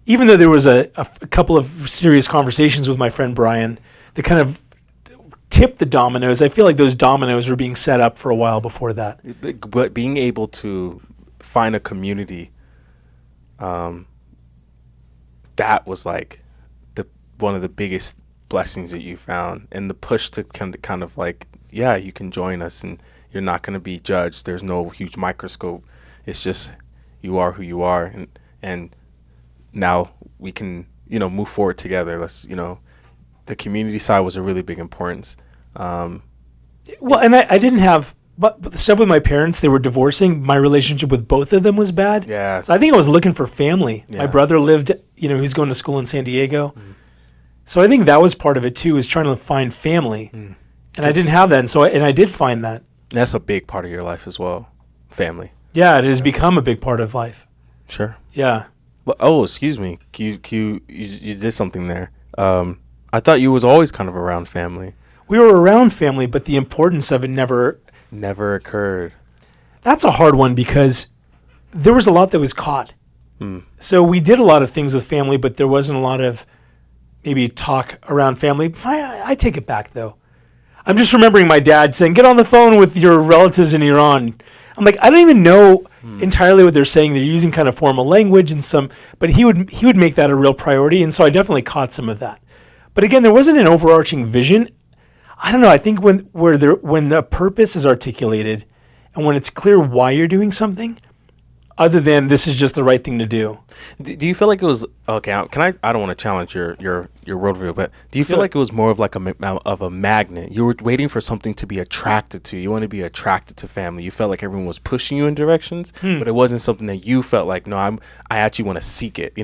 even though there was a couple of serious conversations with my friend Brian that kind of tipped the dominoes, I feel like those dominoes were being set up for a while before that. But being able to find a community, that was like one of the biggest blessings that you found, and the push to kind of like, yeah, you can join us and you're not going to be judged. There's no huge microscope. It's just you are who you are, and now we can move forward together. Let's the community side was a really big importance. Well, and I didn't have, but the stuff with my parents, they were divorcing. My relationship with both of them was bad. Yeah. So I think I was looking for family. Yeah. My brother lived, he's going to school in San Diego. So I think that was part of it too, is trying to find family. And I didn't have that. And I did find that. That's a big part of your life as well. Family. Yeah, it has become a big part of life. Sure. Yeah. Well, oh, excuse me. You did something there. I thought you was always kind of around family. We were around family, but the importance of it never occurred. That's a hard one because there was a lot that was caught. So we did a lot of things with family, but there wasn't a lot of maybe talk around family. I take it back, though. I'm just remembering my dad saying, get on the phone with your relatives in Iran. I'm like, I don't even know entirely what they're saying. They're using kind of formal language and but he would make that a real priority. And so I definitely caught some of that. But again, there wasn't an overarching vision. I don't know. I think when the purpose is articulated and when it's clear why you're doing something, other than this is just the right thing to do. Do you feel like it was okay? I don't want to challenge your worldview, but do you feel like it was more of like a magnet? You were waiting for something to be attracted to. You want to be attracted to family. You felt like everyone was pushing you in directions, but it wasn't something that you felt like, no, I actually want to seek it,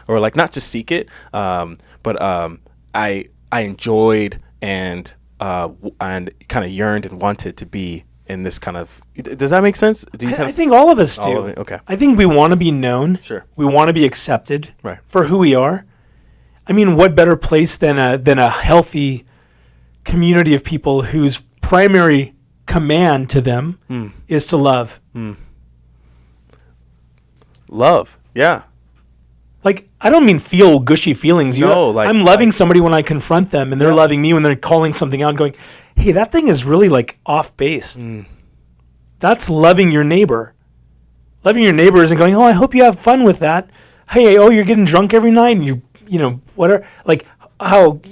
or like not just seek it, but I enjoyed and kind of yearned and wanted to be in this kind of. Does that make sense? I think all of us do. Okay. I think we want to be known. Sure. We want to be accepted right. for who we are. I mean, what better place than a healthy community of people whose primary command to them is to love. Love, yeah. Like, I don't mean feel gushy feelings. I'm loving somebody when I confront them, and they're loving me when they're calling something out and going, hey, that thing is really like off base. That's loving your neighbor. Loving your neighbor isn't going, oh, I hope you have fun with that. Hey, you're getting drunk every night and whatever. Like, I'm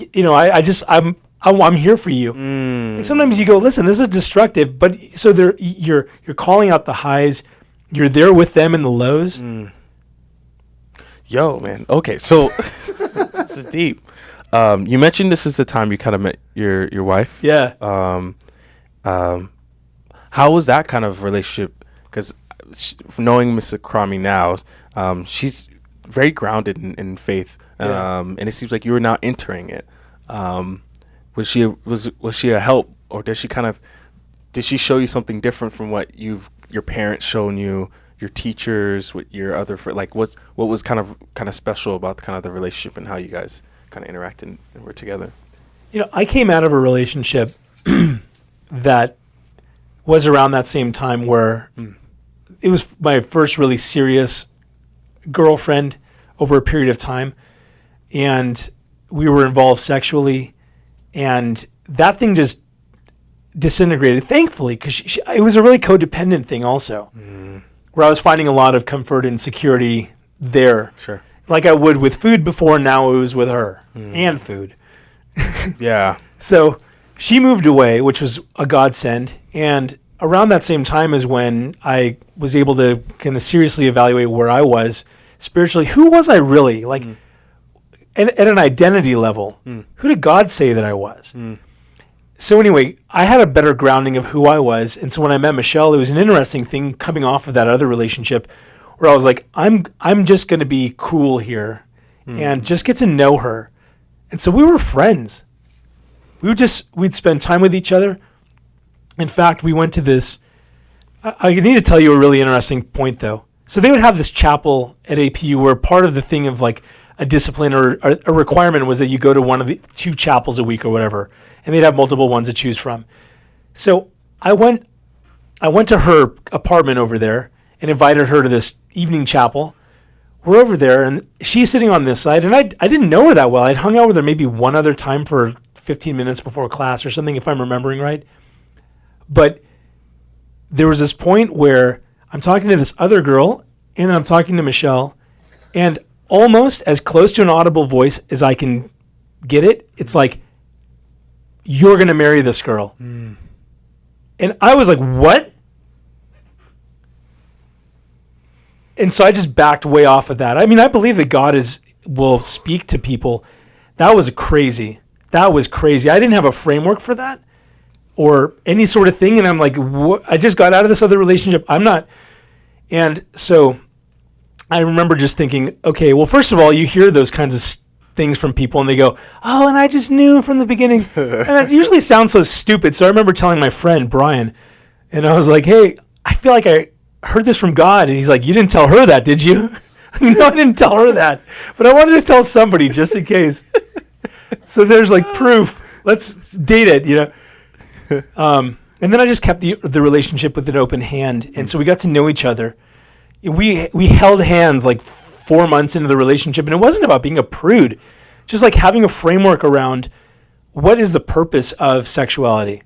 here for you. Like sometimes you go, listen, this is destructive, but so you're calling out the highs. You're there with them in the lows. Yo, man. Okay, so this is deep. You mentioned this is the time you kind of met your wife. Yeah. How was that kind of relationship because knowing Mrs. Cromie now, she's very grounded in faith, and it seems like you were now entering it. Was she a help, or did she show you something different from what your parents shown you, your teachers, with your other like what was kind of special about kind of the relationship and how you guys kind of interacted and were together? I came out of a relationship that was around that same time where it was my first really serious girlfriend over a period of time, and we were involved sexually, and that thing just disintegrated, thankfully, because it was a really codependent thing also, where I was finding a lot of comfort and security there. Sure. Like I would with food before, now it was with her and food. Yeah. So she moved away, which was a godsend, and around that same time is when I was able to kind of seriously evaluate where I was spiritually. Who was I really? Like, at an identity level, who did God say that I was? So anyway, I had a better grounding of who I was, and so when I met Michelle, it was an interesting thing coming off of that other relationship where I was like, I'm just going to be cool here and just get to know her. And so we were friends. We'd spend time with each other. In fact, we went to this, I need to tell you a really interesting point though. So they would have this chapel at APU where part of the thing of like a discipline or a requirement was that you go to one of the 2 chapels a week or whatever, and they'd have multiple ones to choose from. So I went to her apartment over there and invited her to this evening chapel. We're over there, and she's sitting on this side, and I didn't know her that well. I'd hung out with her maybe one other time for 15 minutes before class or something, if I'm remembering right. But there was this point where I'm talking to this other girl, and then I'm talking to Michelle, and almost as close to an audible voice as I can get it, it's like, you're going to marry this girl. And I was like, what? And so I just backed way off of that. I mean, I believe that God will speak to people. That was crazy. I didn't have a framework for that or any sort of thing. And I'm like, what? I just got out of this other relationship. I'm not. And so I remember just thinking, okay, well, first of all, you hear those kinds of things from people and they go, oh, and I just knew from the beginning. And it usually sounds so stupid. So I remember telling my friend, Brian, and I was like, hey, I feel like I heard this from God. And he's like, you didn't tell her that, did you? No, I didn't tell her that. But I wanted to tell somebody just in case. So there's like proof. Let's date it, And then I just kept the relationship with an open hand. And so we got to know each other. We held hands like 4 months into the relationship. And it wasn't about being a prude. Just like having a framework around what is the purpose of sexuality?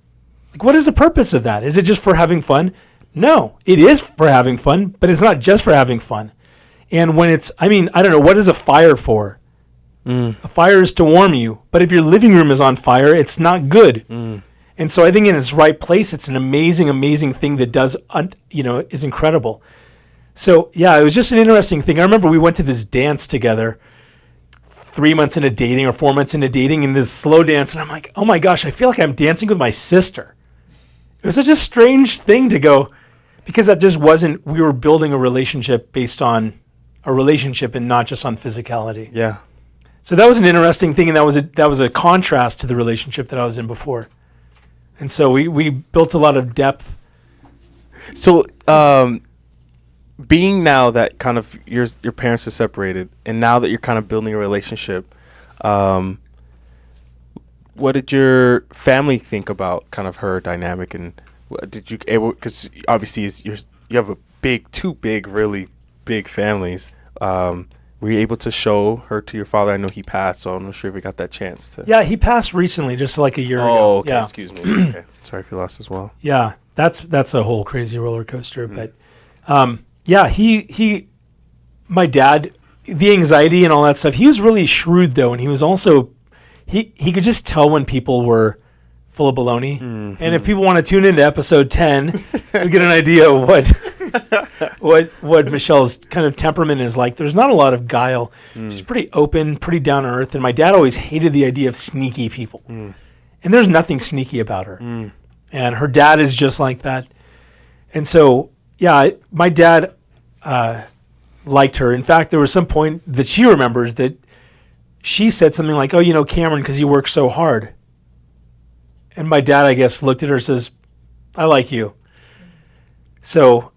Like, what is the purpose of that? Is it just for having fun? No, it is for having fun, but it's not just for having fun. And when I don't know, what is a fire for? A fire is to warm you, but if your living room is on fire, it's not good. And so I think in its right place, it's an amazing, amazing thing that does, is incredible. So yeah, it was just an interesting thing. I remember we went to this dance together 3 months into dating or 4 months into dating in this slow dance. And I'm like, oh my gosh, I feel like I'm dancing with my sister. It was such a strange thing to go, because that just wasn't, we were building a relationship based on a relationship and not just on physicality. Yeah. So that was an interesting thing, and that was a contrast to the relationship that I was in before. And so we built a lot of depth. So being now that kind of your parents are separated, and now that you're kind of building a relationship, what did your family think about kind of her dynamic, and did you able, because obviously you have really big families. Were you able to show her to your father? I know he passed, so I'm not sure if we got that chance to. Yeah, he passed recently, just like a year ago. Oh, okay. Yeah. Excuse me. Okay. Sorry if you lost as well. Yeah, that's a whole crazy roller coaster. But yeah, my dad, the anxiety and all that stuff. He was really shrewd though, and he was also he could just tell when people were full of baloney. Mm-hmm. And if people want to tune into episode 10, you'll get an idea of what Michelle's kind of temperament is like. There's not a lot of guile. She's pretty open, pretty down to earth. And my dad always hated the idea of sneaky people. And there's nothing sneaky about her. And her dad is just like that. And so yeah, my dad liked her. In fact, there was some point that she remembers that she said something like, "Oh, you know, Cameron, because you work so hard." And my dad, I guess, looked at her and says, "I like you." So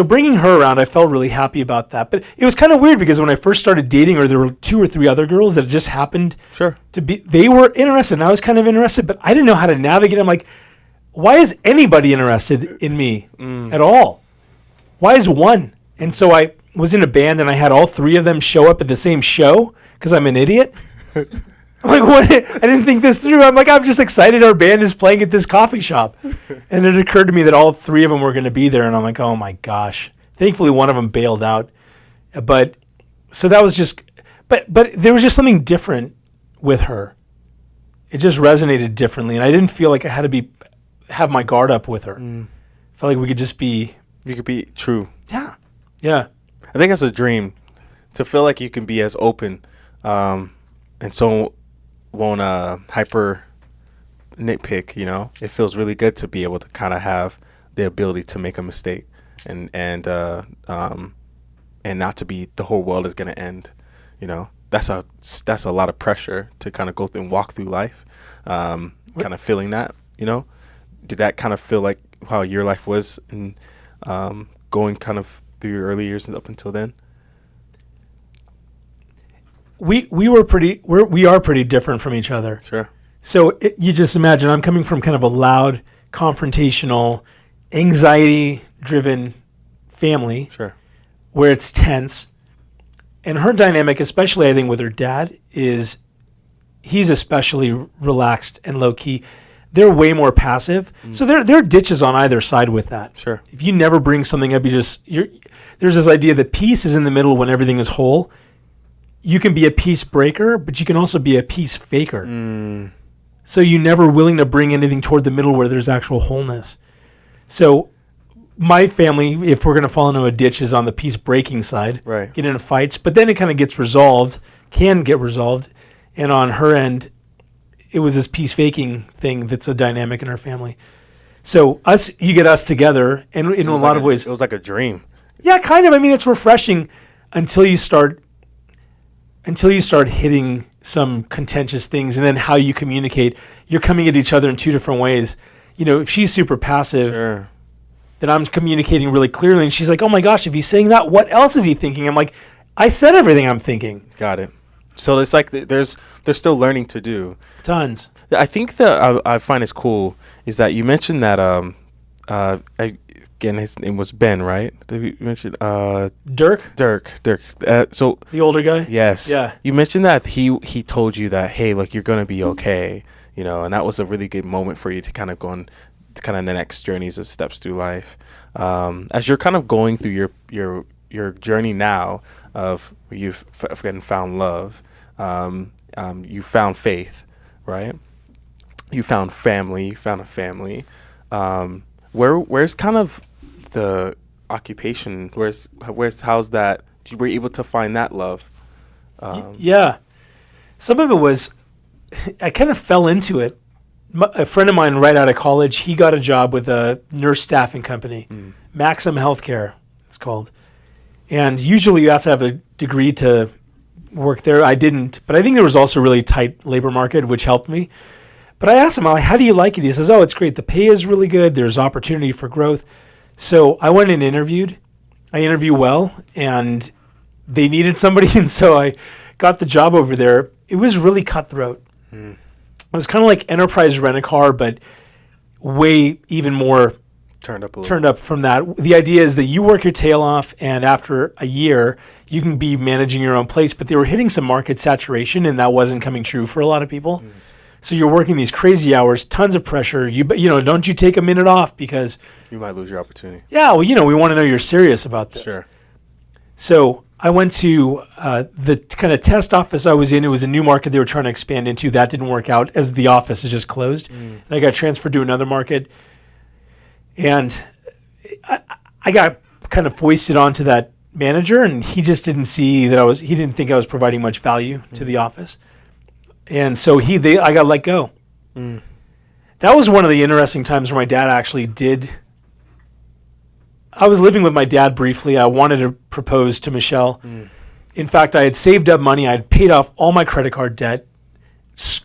bringing her around, I felt really happy about that. But it was kind of weird because when I first started dating her, there were 2 or 3 other girls that just happened Sure. to be, they were interested and I was kind of interested, but I didn't know how to navigate. I'm like, why is anybody interested in me at all? Why is one? And so I was in a band and I had all 3 of them show up at the same show because I'm an idiot. I'm like, what? I didn't think this through. I'm like, I'm just excited our band is playing at this coffee shop. And it occurred to me that all 3 of them were going to be there. And I'm like, oh my gosh. Thankfully, one of them bailed out. But so that was just, but there was just something different with her. It just resonated differently. And I didn't feel like I had to have my guard up with her. I felt like we could just be. You could be true. Yeah. Yeah. I think that's a dream, to feel like you can be as open, and so won't hyper nitpick. You know, it feels really good to be able to kind of have the ability to make a mistake, and not to be the whole world is gonna end. You know, that's a lot of pressure to kind of go through and walk through life, kind of feeling that. You know, did that kind of feel like how your life was, and going kind of through your early years and up until then? We are pretty different from each other. Sure. So you just imagine I'm coming from kind of a loud, confrontational, anxiety-driven family. Sure. Where it's tense. And her dynamic, especially I think with her dad, is he's especially relaxed and low-key. They're way more passive. So there are ditches on either side with that. Sure. If you never bring something up, there's this idea that peace is in the middle when everything is whole. You can be a peace breaker, but you can also be a peace faker. So you're never willing to bring anything toward the middle where there's actual wholeness. So my family, if we're going to fall into a ditch, is on the peace breaking side. Right. Get into fights, but then it kind of can get resolved. And on her end, it was this peace faking thing that's a dynamic in our family. So you get us together, and in a lot of ways, it was like a dream. Yeah, kind of. I mean, it's refreshing until you start hitting some contentious things, and then how you communicate. You're coming at each other in 2 different ways. You know, if she's super passive, Sure. then I'm communicating really clearly, and she's like, "Oh my gosh, if he's saying that, what else is he thinking?" I'm like, "I said everything I'm thinking." Got it. So it's like there's still learning to do. Tons. I think that I find is cool is that you mentioned that again, his name was Ben, right? Did you mention Dirk, Dirk. So the older guy. yes, Yeah. You mentioned that he told you that, hey, look, you're gonna be okay, you know, and that was a really good moment for you to kind of go on to kind of the next journeys of steps through life. As you're kind of going through your journey now of where you've found love, you found faith, right? You found family. You found a family. Where's kind of the occupation? How's that? Were you able to find that love? Yeah. Some of it was, I kind of fell into it. A friend of mine right out of college, he got a job with a nurse staffing company, Maxim Healthcare, it's called. And usually you have to have a degree to work there. I didn't, but I think there was also a really tight labor market, which helped me. But I asked him, I'm like, how do you like it? He says, oh, it's great. The pay is really good. There's opportunity for growth. So I went and interviewed. I interviewed well, and they needed somebody, and so I got the job over there. It was really cutthroat. It was kind of like Enterprise Rent-A-Car, but way even more Turned up from that. The idea is that you work your tail off, and after a year, you can be managing your own place. But they were hitting some market saturation, and that wasn't coming true for a lot of people. So you're working these crazy hours, tons of pressure. You don't you take a minute off because you might lose your opportunity. Yeah, well, we want to know you're serious about this. Sure. So I went to the kind of test office I was in. It was a new market they were trying to expand into. That didn't work out as the office is just closed. And I got transferred to another market. And I got kind of foisted onto that manager, and he just didn't see that he didn't think I was providing much value to the office. And so I got let go. That was one of the interesting times where my dad actually did I was living with my dad briefly. I wanted to propose to Michelle. In fact, I had saved up money. I had paid off all my credit card debt,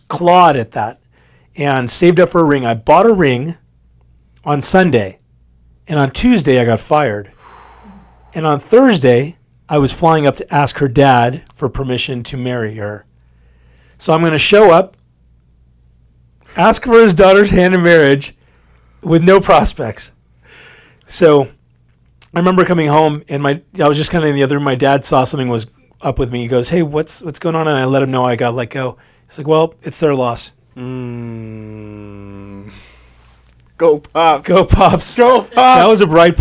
clawed at that, and saved up for a ring. I bought a ring on Sunday, and on Tuesday I got fired. And on Thursday, I was flying up to ask her dad for permission to marry her. So I'm going to show up, ask for his daughter's hand in marriage with no prospects. So I remember coming home, and I was just kind of in the other room. My dad saw something was up with me. He goes, "Hey, what's going on?" And I let him know I got let go. He's like, "Well, it's their loss." Go Pops. Go Pops. Go Pops. That was a bright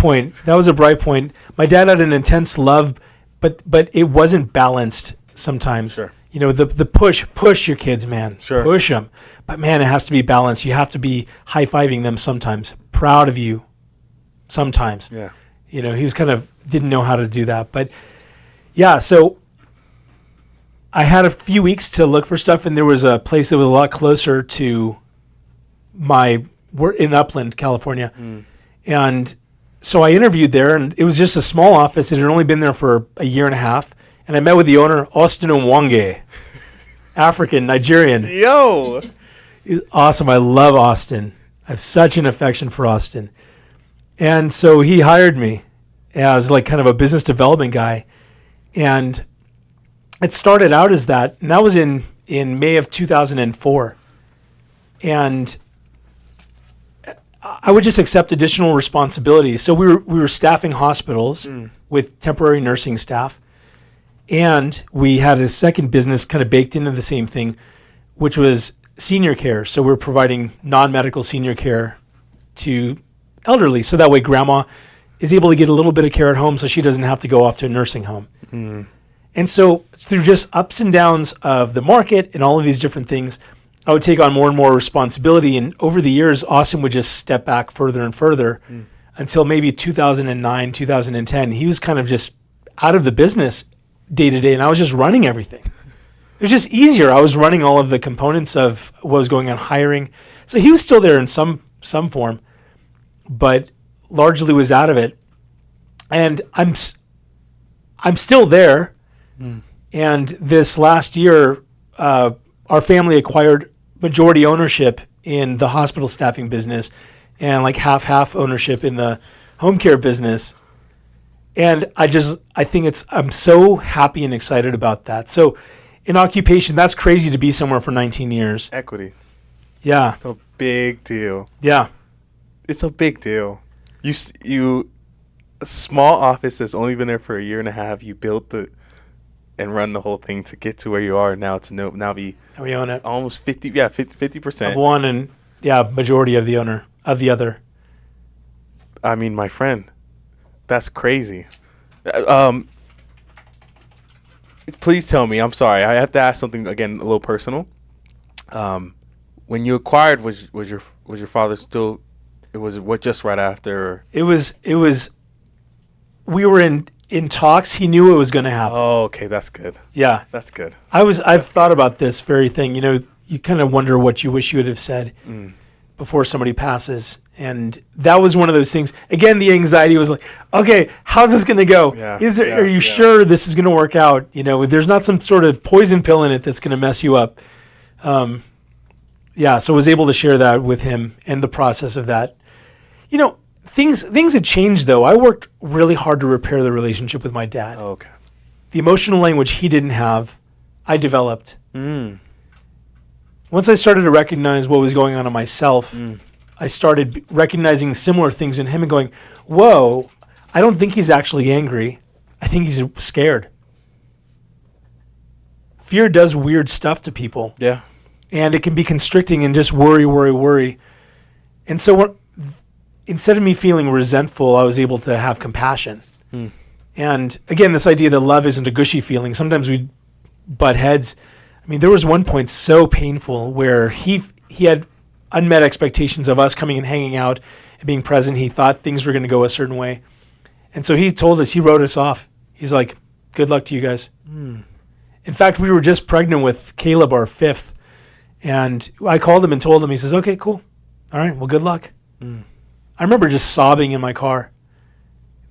point. My dad had an intense love, but it wasn't balanced sometimes. Sure. You know, the push your kids, man. Sure. Push them. But man, it has to be balanced. You have to be high-fiving them sometimes, proud of you sometimes. Yeah. You know, he was didn't know how to do that. But yeah, so I had a few weeks to look for stuff, and there was a place that was a lot closer to we're in Upland, California. And so I interviewed there, and it was just a small office. It had only been there for a year and a half. And I met with the owner, Austin Nwange, African, Nigerian. Yo. He's awesome. I love Austin. I have such an affection for Austin. And so he hired me as like kind of a business development guy. And it started out as that. And that was in May of 2004. And I would just accept additional responsibilities. So we were staffing hospitals with temporary nursing staff. And we had a second business kind of baked into the same thing, which was senior care. So we're providing non-medical senior care to elderly. So that way grandma is able to get a little bit of care at home so she doesn't have to go off to a nursing home. And so through just ups and downs of the market and all of these different things, I would take on more and more responsibility. And over the years, Austin would just step back further and further until maybe 2009, 2010. He was kind of just out of the business day to day, and I was just running everything. It was just easier. I was running all of the components of what was going on, hiring. So he was still there in some form, but largely was out of it. And I'm still there. And this last year, our family acquired majority ownership in the hospital staffing business and like half ownership in the home care business. And I'm so happy and excited about that. So in occupation, that's crazy to be somewhere for 19 years. Equity. Yeah. It's a big deal. Yeah. It's a big deal. You a small office that's only been there for a year and a half. You built and run the whole thing to get to where you are now. Be And we own it. almost 50%. Of one and majority of the owner of the other. I mean, my friend, that's crazy. Please tell me. I'm sorry. I have to ask something again, a little personal. When you acquired, was your father still? It was what just right after? It was. We were in talks. He knew it was going to happen. Oh, okay, that's good. Yeah, That's good. I've thought about this very thing. You know, you kind of wonder what you wish you would have said before somebody passes, and that was one of those things. Again, the anxiety was like, okay, how's this going to go? Yeah, Are you sure this is going to work out? You know, there's not some sort of poison pill in it that's going to mess you up. So I was able to share that with him and the process of that. You know, things had changed though. I worked really hard to repair the relationship with my dad. Oh, okay. The emotional language he didn't have, I developed. Once I started to recognize what was going on in myself, I started recognizing similar things in him and going, whoa, I don't think he's actually angry. I think he's scared. Fear does weird stuff to people. Yeah. And it can be constricting and just worry. And so instead of me feeling resentful, I was able to have compassion. And again, this idea that love isn't a gushy feeling. Sometimes we butt heads. I mean, there was one point so painful where he had unmet expectations of us coming and hanging out and being present. He thought things were going to go a certain way. And so he told us, he wrote us off. He's like, good luck to you guys. In fact, we were just pregnant with Caleb, our fifth. And I called him and told him, he says, okay, cool. All right, well, good luck. I remember just sobbing in my car.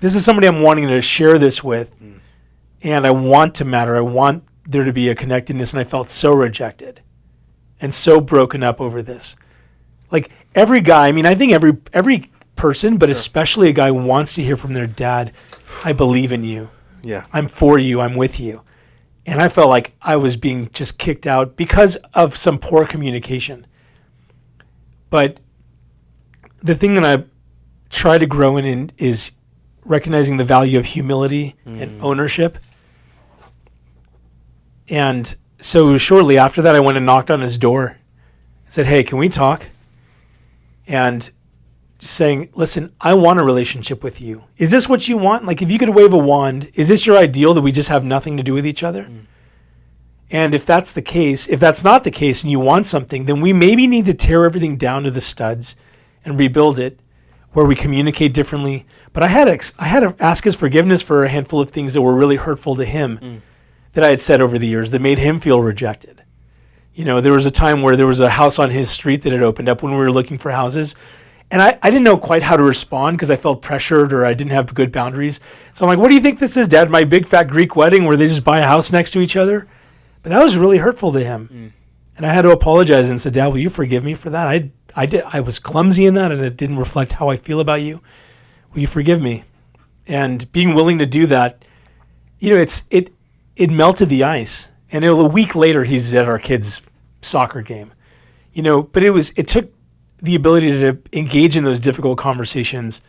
this is somebody I'm wanting to share this with, and I want to matter. I want there to be a connectedness, and I felt so rejected and so broken up over this. Like every guy, I mean, I think every person, but especially a guy wants to hear from their dad, I believe in you. Yeah. I'm for you. I'm with you. And I felt like I was being just kicked out because of some poor communication. But the thing that I try to grow in is recognizing the value of humility and ownership. And so shortly after that, I went and knocked on his door and said, hey, can we talk? And just saying, listen, I want a relationship with you. Is this what you want? Like, if you could wave a wand, is this your ideal, that we just have nothing to do with each other? And if that's the case, if that's not the case and you want something, then we maybe need to tear everything down to the studs and rebuild it where we communicate differently. But I had to ask his forgiveness for a handful of things that were really hurtful to him that I had said over the years that made him feel rejected. You know, there was a time where there was a house on his street that had opened up when we were looking for houses. And I didn't know quite how to respond because I felt pressured or I didn't have good boundaries. So I'm like, what do you think this is, Dad? My big fat Greek wedding where they just buy a house next to each other? But that was really hurtful to him. And I had to apologize and said, Dad, will you forgive me for that? I was clumsy in that and it didn't reflect how I feel about you. Will you forgive me? And being willing to do that, you know, it melted the ice. And a week later, he's at our kids' soccer game. You know, but it took the ability to engage in those difficult conversations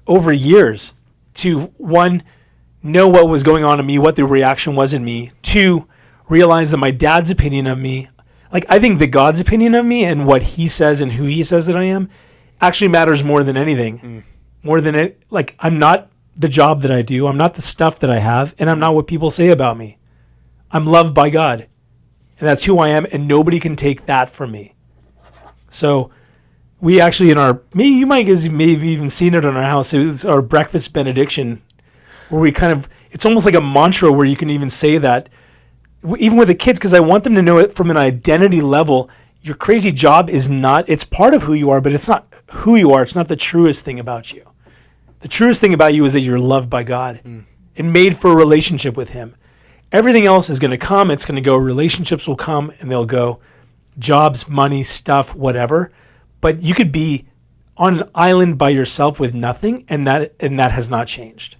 over years to, one, know what was going on in me, what the reaction was in me, two, realize that my dad's opinion of me, like I think that God's opinion of me and what he says and who he says that I am actually matters more than anything. More than it, like I'm not the job that I do, I'm not the stuff that I have, and I'm not what people say about me. I'm loved by God, and that's who I am, and nobody can take that from me. So we actually maybe you might have even seen it in our house, it was our breakfast benediction, where we it's almost like a mantra where you can even say that, even with the kids, because I want them to know it from an identity level. Your crazy job it's part of who you are, but it's not who you are. It's not the truest thing about you. The truest thing about you is that you're loved by God and made for a relationship with him. Everything else is going to come. It's going to go. Relationships will come and they'll go. Jobs, money, stuff, whatever. But you could be on an island by yourself with nothing, and that has not changed.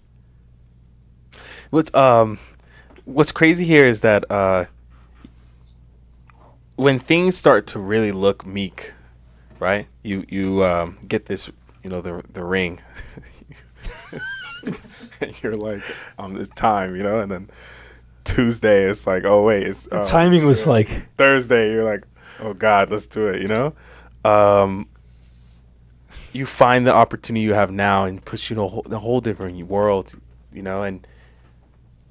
What's crazy here is that when things start to really look meek, right? You get this, you know, the ring. And you're like, it's time, you know, and then Tuesday it's like, oh wait, it's the timing was like Thursday. You're like, oh God, let's do it, you know. You find the opportunity you have now and puts you in a whole different world, you know, and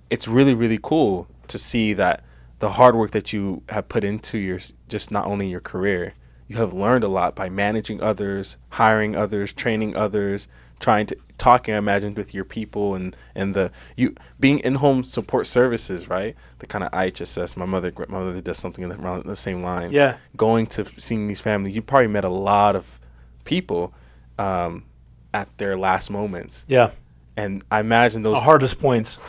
it's really, really cool to see that the hard work that you have put into your, just not only your career, you have learned a lot by managing others, hiring others, training others, talking, I imagine, with your people and you being in-home support services, right? The kind of IHSS, my mother does something around the same lines. Yeah. Going to seeing these families, you probably met a lot of people at their last moments. Yeah. And I imagine those the hardest points.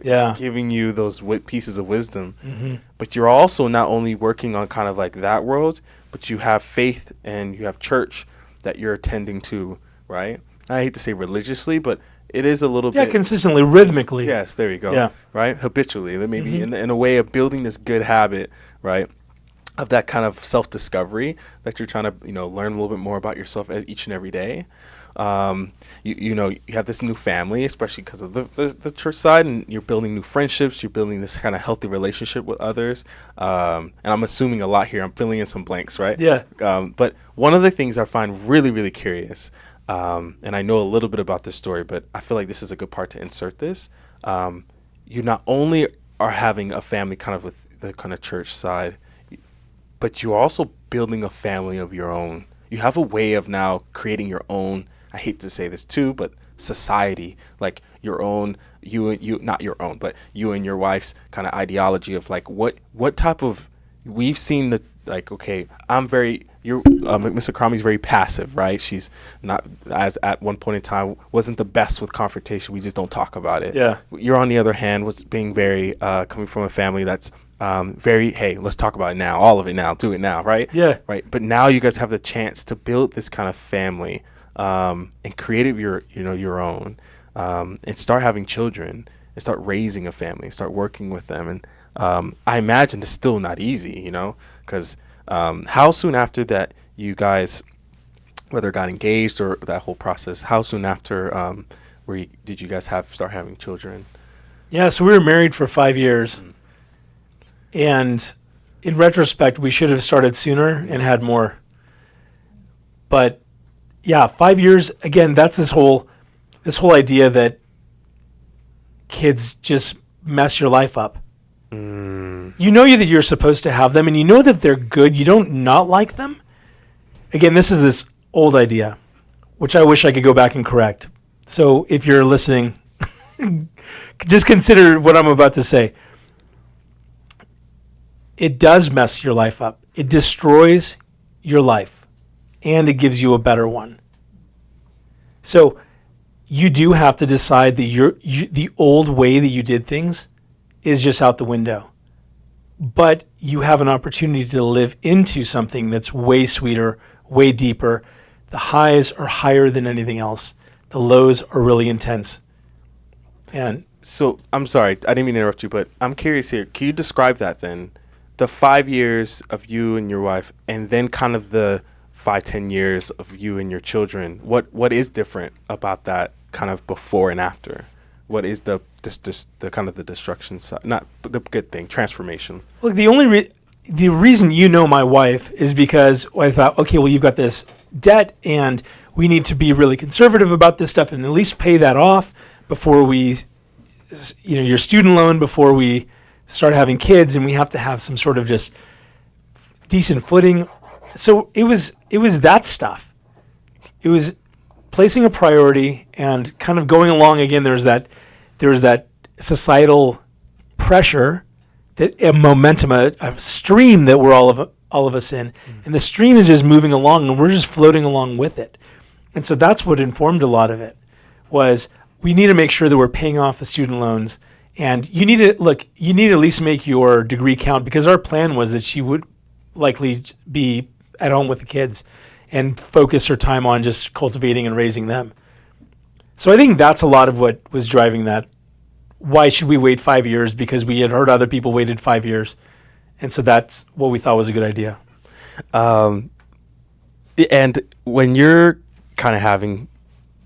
Yeah. Giving you those pieces of wisdom. Mm-hmm. But you're also not only working on kind of like that world, but you have faith and you have church that you're attending to, right? I hate to say religiously, but it is a little bit. Yeah, consistently, rhythmically. Yes, there you go. Yeah. Right? Habitually. Maybe in a way of building this good habit, right? Of that kind of self-discovery that you're trying to, you know, learn a little bit more about yourself each and every day. You know, you have this new family, especially because of the church side, and you're building new friendships. You're building this kind of healthy relationship with others. And I'm assuming a lot here. I'm filling in some blanks, right? Yeah. But one of the things I find really, really curious, and I know a little bit about this story, but I feel like this is a good part to insert this. You not only are having a family kind of with the kind of church side, but you're also building a family of your own. You have a way of now creating your own, I hate to say this too, but society, like your own, not your own, but you and your wife's kind of ideology of like what type of, we've seen the, like, okay, I'm very Mr. Cromie's very passive, right? She's not, as at one point in time, wasn't the best with confrontation. We just don't talk about it. Yeah. You're, on the other hand, was being very, coming from a family that's very, hey, let's talk about it now, all of it now, do it now, right? Yeah. Right. But now you guys have the chance to build this kind of family and create it your own, and start having children and start raising a family, start working with them. And I imagine it's still not easy, because how soon after that you guys, whether got engaged or that whole process, how soon after did you guys start having children? Yeah, so we were married for 5 years. And in retrospect, we should have started sooner and had more. But yeah, 5 years, again, that's this whole idea that kids just mess your life up. You know that you're supposed to have them, and you know that they're good. You don't not like them. Again, this is this old idea, which I wish I could go back and correct. So if you're listening, just consider what I'm about to say. It does mess your life up. It destroys your life, and it gives you a better one. So you do have to decide that the old way that you did things is just out the window. But you have an opportunity to live into something that's way sweeter, way deeper. The highs are higher than anything else. The lows are really intense. And so, I'm sorry, I didn't mean to interrupt you, but I'm curious here. Can you describe that then? The 5 years of you and your wife, and then kind of the 5-10 years of you and your children. What is different about that kind of before and after? What is the kind of the destruction side, not the good thing, transformation? Look, the reason you know my wife is because I thought, okay, well, you've got this debt, and we need to be really conservative about this stuff, and at least pay that off before we, your student loan, before we start having kids, and we have to have some sort of just decent footing. So it was that stuff. It was placing a priority and kind of going along again. There's that societal pressure, that a momentum, a stream that we're all of us in, and the stream is just moving along, and we're just floating along with it. And so that's what informed a lot of it. Was we need to make sure that we're paying off the student loans, and you need to at least make your degree count, because our plan was that she would likely be at home with the kids and focus her time on just cultivating and raising them. So I think that's a lot of what was driving that. Why should we wait 5 years? Because we had heard other people waited 5 years. And so that's what we thought was a good idea. And when you're kind of having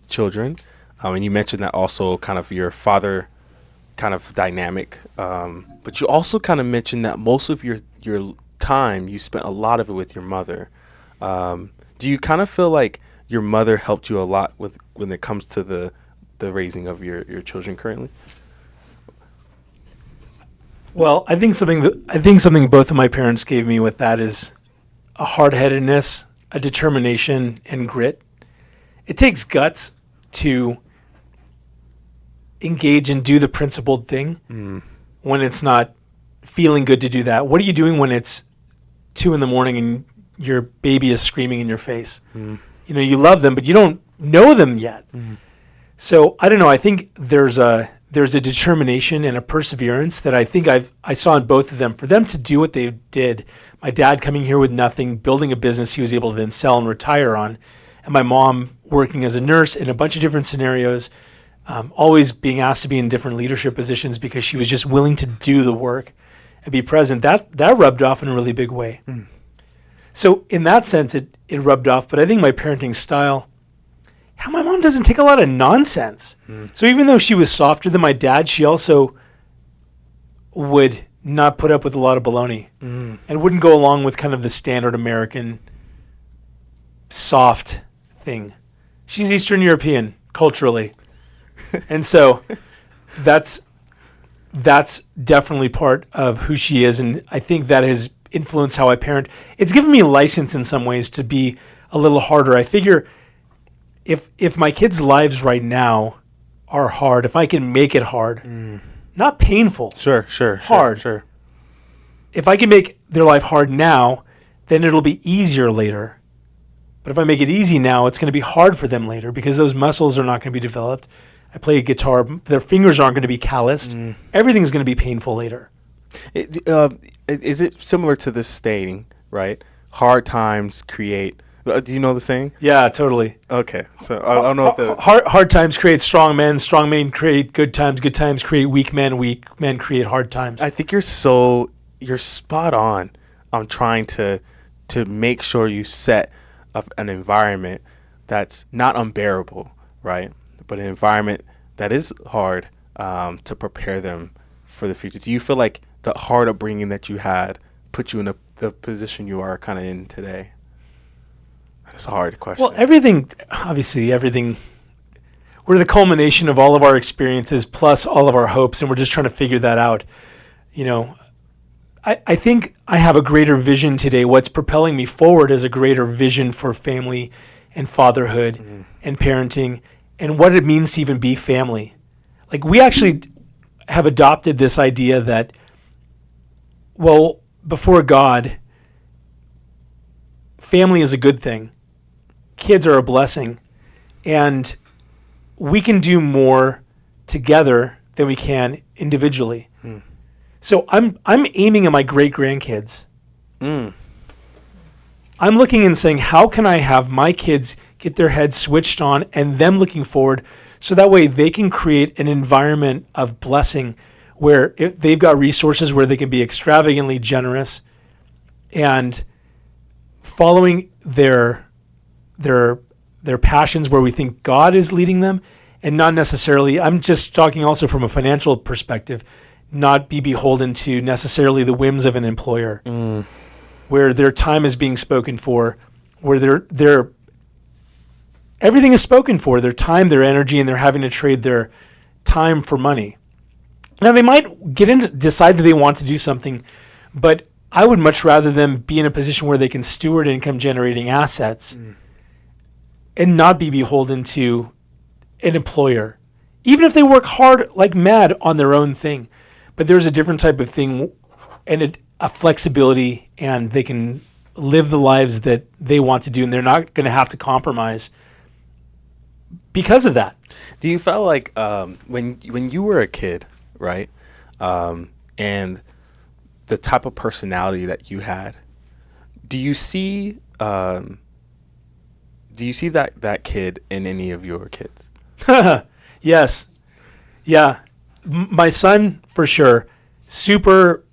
children, and you mentioned that also kind of your father kind of dynamic, but you also kind of mentioned that most of your time you spent a lot of it with your mother. Do you kind of feel like your mother helped you a lot with when it comes to the raising of your children currently? Well, I think something both of my parents gave me with that is a hard-headedness, a determination, and grit. It takes guts to engage and do the principled thing when it's not feeling good to do that. What are you doing when it's 2 a.m. and your baby is screaming in your face? You love them, but you don't know them yet. So I don't know. I think there's a determination and a perseverance that I think I saw in both of them. For them to do what they did, my dad coming here with nothing, building a business he was able to then sell and retire on, and my mom working as a nurse in a bunch of different scenarios, always being asked to be in different leadership positions because she was just willing to do the work and be present. That rubbed off in a really big way. So in that sense, it rubbed off. But I think my parenting style, my mom doesn't take a lot of nonsense. So even though she was softer than my dad, she also would not put up with a lot of baloney and wouldn't go along with kind of the standard American soft thing. She's Eastern European culturally. And so that's definitely part of who she is. And I think that has influenced how I parent. It's given me a license in some ways to be a little harder. I figure if my kids' lives right now are hard, if I can make it hard, not painful, Sure. hard. Sure. If I can make their life hard now, then it'll be easier later. But if I make it easy now, it's going to be hard for them later because those muscles are not going to be developed. I play a guitar, their fingers aren't going to be calloused. Everything's going to be painful later. Is it similar to this saying, right? Hard times create. Do you know the saying? Yeah, totally. Okay, so I don't know if the Hard times create strong men create good times create weak men create hard times. I think you're spot on trying to make sure you set up an environment that's not unbearable, right? But an environment that is hard to prepare them for the future. Do you feel like the hard upbringing that you had put you in the position you are kind of in today? That's a hard question. Well, everything, we're the culmination of all of our experiences plus all of our hopes, and we're just trying to figure that out. You know, I think I have a greater vision today. What's propelling me forward is a greater vision for family and fatherhood and parenting and what it means to even be family. Like, we actually have adopted this idea that, well, before God, family is a good thing. Kids are a blessing. And we can do more together than we can individually. So I'm aiming at my great-grandkids. I'm looking and saying, how can I have my kids get their heads switched on and them looking forward so that way they can create an environment of blessing where they've got resources where they can be extravagantly generous and following their passions where we think God is leading them, and not necessarily, I'm just talking also from a financial perspective, not be beholden to necessarily the whims of an employer, where their time is being spoken for, where their everything is spoken for, their time, their energy, and they're having to trade their time for money. Now, they might decide that they want to do something, but I would much rather them be in a position where they can steward income generating assets and not be beholden to an employer, even if they work hard like mad on their own thing. But there's a different type of thing and a flexibility, and they can live the lives that they want to do, and they're not going to have to compromise because of that. Do you feel like when you were a kid, right, and the type of personality that you had, do you see that kid in any of your kids? Yes. Yeah. My son, for sure, super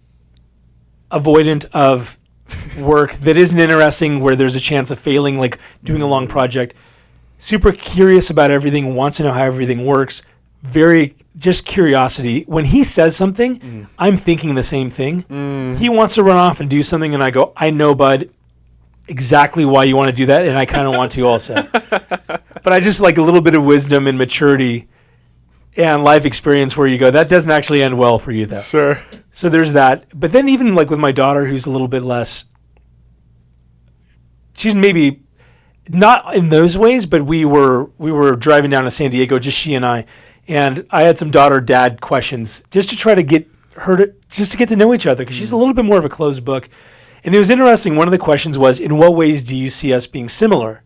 avoidant of work that isn't interesting, where there's a chance of failing, like doing a long project. Super curious about everything, wants to know how everything works. Very just curiosity. When he says something, I'm thinking the same thing. He wants to run off and do something, and I go, I know, bud, exactly why you want to do that, and I kind of want to also. But I just like a little bit of wisdom and maturity and life experience where you go, that doesn't actually end well for you, though. Sure. So there's that. But then even like with my daughter, who's a little bit less, she's maybe not in those ways, but we were driving down to San Diego, just she and I had some daughter-dad questions just to try to get her to get to know each other, because she's a little bit more of a closed book. And it was interesting. One of the questions was, in what ways do you see us being similar?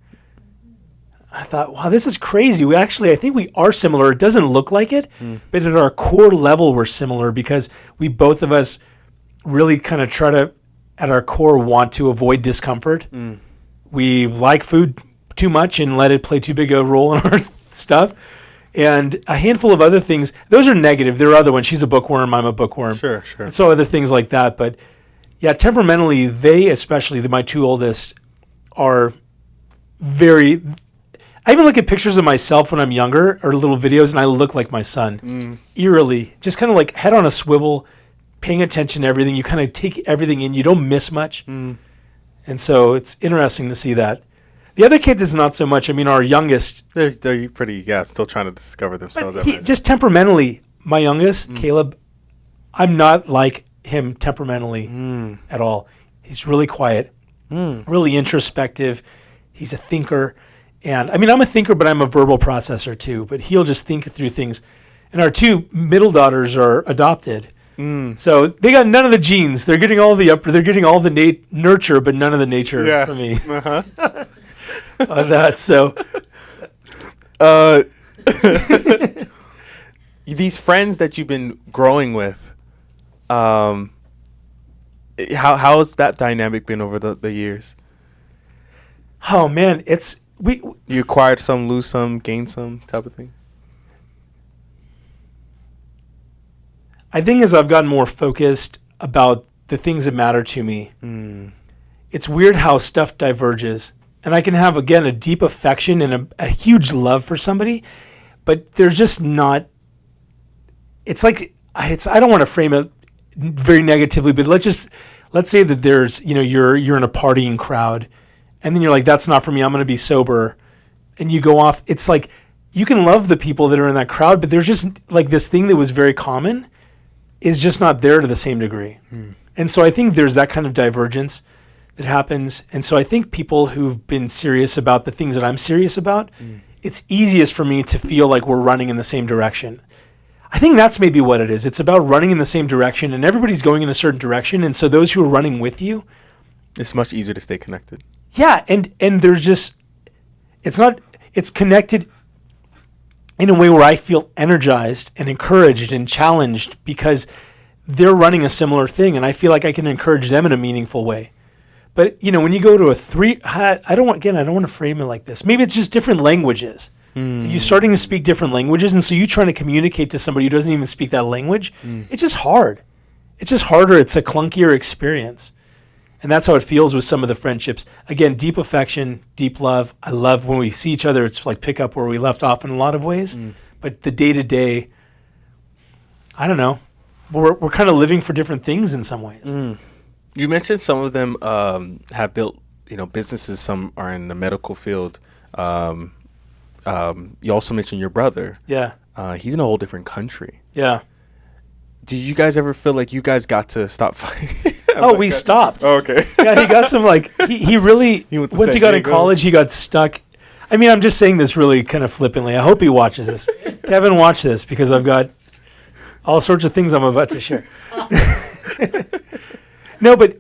I thought, wow, this is crazy. I think we are similar. It doesn't look like it, but at our core level, we're similar because we both of us really kind of try to, at our core, want to avoid discomfort. We like food too much and let it play too big a role in our stuff. And a handful of other things. Those are negative. There are other ones. She's a bookworm. I'm a bookworm. Sure. And so other things like that. But yeah, temperamentally, they especially, my two oldest, are very... I even look at pictures of myself when I'm younger or little videos, and I look like my son. Eerily. Just kind of like head on a swivel, paying attention to everything. You kind of take everything in. You don't miss much. And so it's interesting to see that. The other kids is not so much. I mean, our youngest... They're pretty, still trying to discover themselves. Just temperamentally, my youngest, Caleb, I'm not like him temperamentally at all. He's really quiet, really introspective. He's a thinker. And I mean, I'm a thinker, but I'm a verbal processor too. But he'll just think through things. And our two middle daughters are adopted. So they got none of the genes. They're getting all the they're getting all the nurture, but none of the nature from me. On that, so these friends that you've been growing with, how has that dynamic been over the years? oh man, it's You acquired some, lose some, gain some type of thing? I think as I've gotten more focused about the things that matter to me, it's weird how stuff diverges. And I can have, again, a deep affection and a huge love for somebody, but there's just not, it's like, I don't want to frame it very negatively, but let's say that there's, you're in a partying crowd, and then you're like, that's not for me, I'm going to be sober. And you go off, it's like, you can love the people that are in that crowd, but there's just like this thing that was very common is just not there to the same degree. And so I think there's that kind of divergence that happens. And so I think people who've been serious about the things that I'm serious about, it's easiest for me to feel like we're running in the same direction. I think that's maybe what it is. It's about running in the same direction, and everybody's going in a certain direction. And so those who are running with you, It's much easier to stay connected. yeah, and there's just, it's connected in a way where I feel energized and encouraged and challenged because they're running a similar thing, and I feel like I can encourage them in a meaningful way. But when you go to I don't want to frame it like this. Maybe it's just different languages. So you're starting to speak different languages, and so you trying to communicate to somebody who doesn't even speak that language. It's just hard. It's just harder. It's a clunkier experience. And that's how it feels with some of the friendships. Again, deep affection, deep love. I love when we see each other. It's like pick up where we left off in a lot of ways. But the day-to-day, I don't know. We're kind of living for different things in some ways. You mentioned some of them have built, businesses. Some are in the medical field. You also mentioned your brother. Yeah. He's in a whole different country. Yeah. Did you guys ever feel like you guys got to stop fighting? We stopped. Oh, okay. Yeah, he got some he really, went to once he San got in Diego. college, he got stuck. I mean, I'm just saying this really kind of flippantly. I hope he watches this. Kevin, watch this because I've got all sorts of things I'm about to share. No, but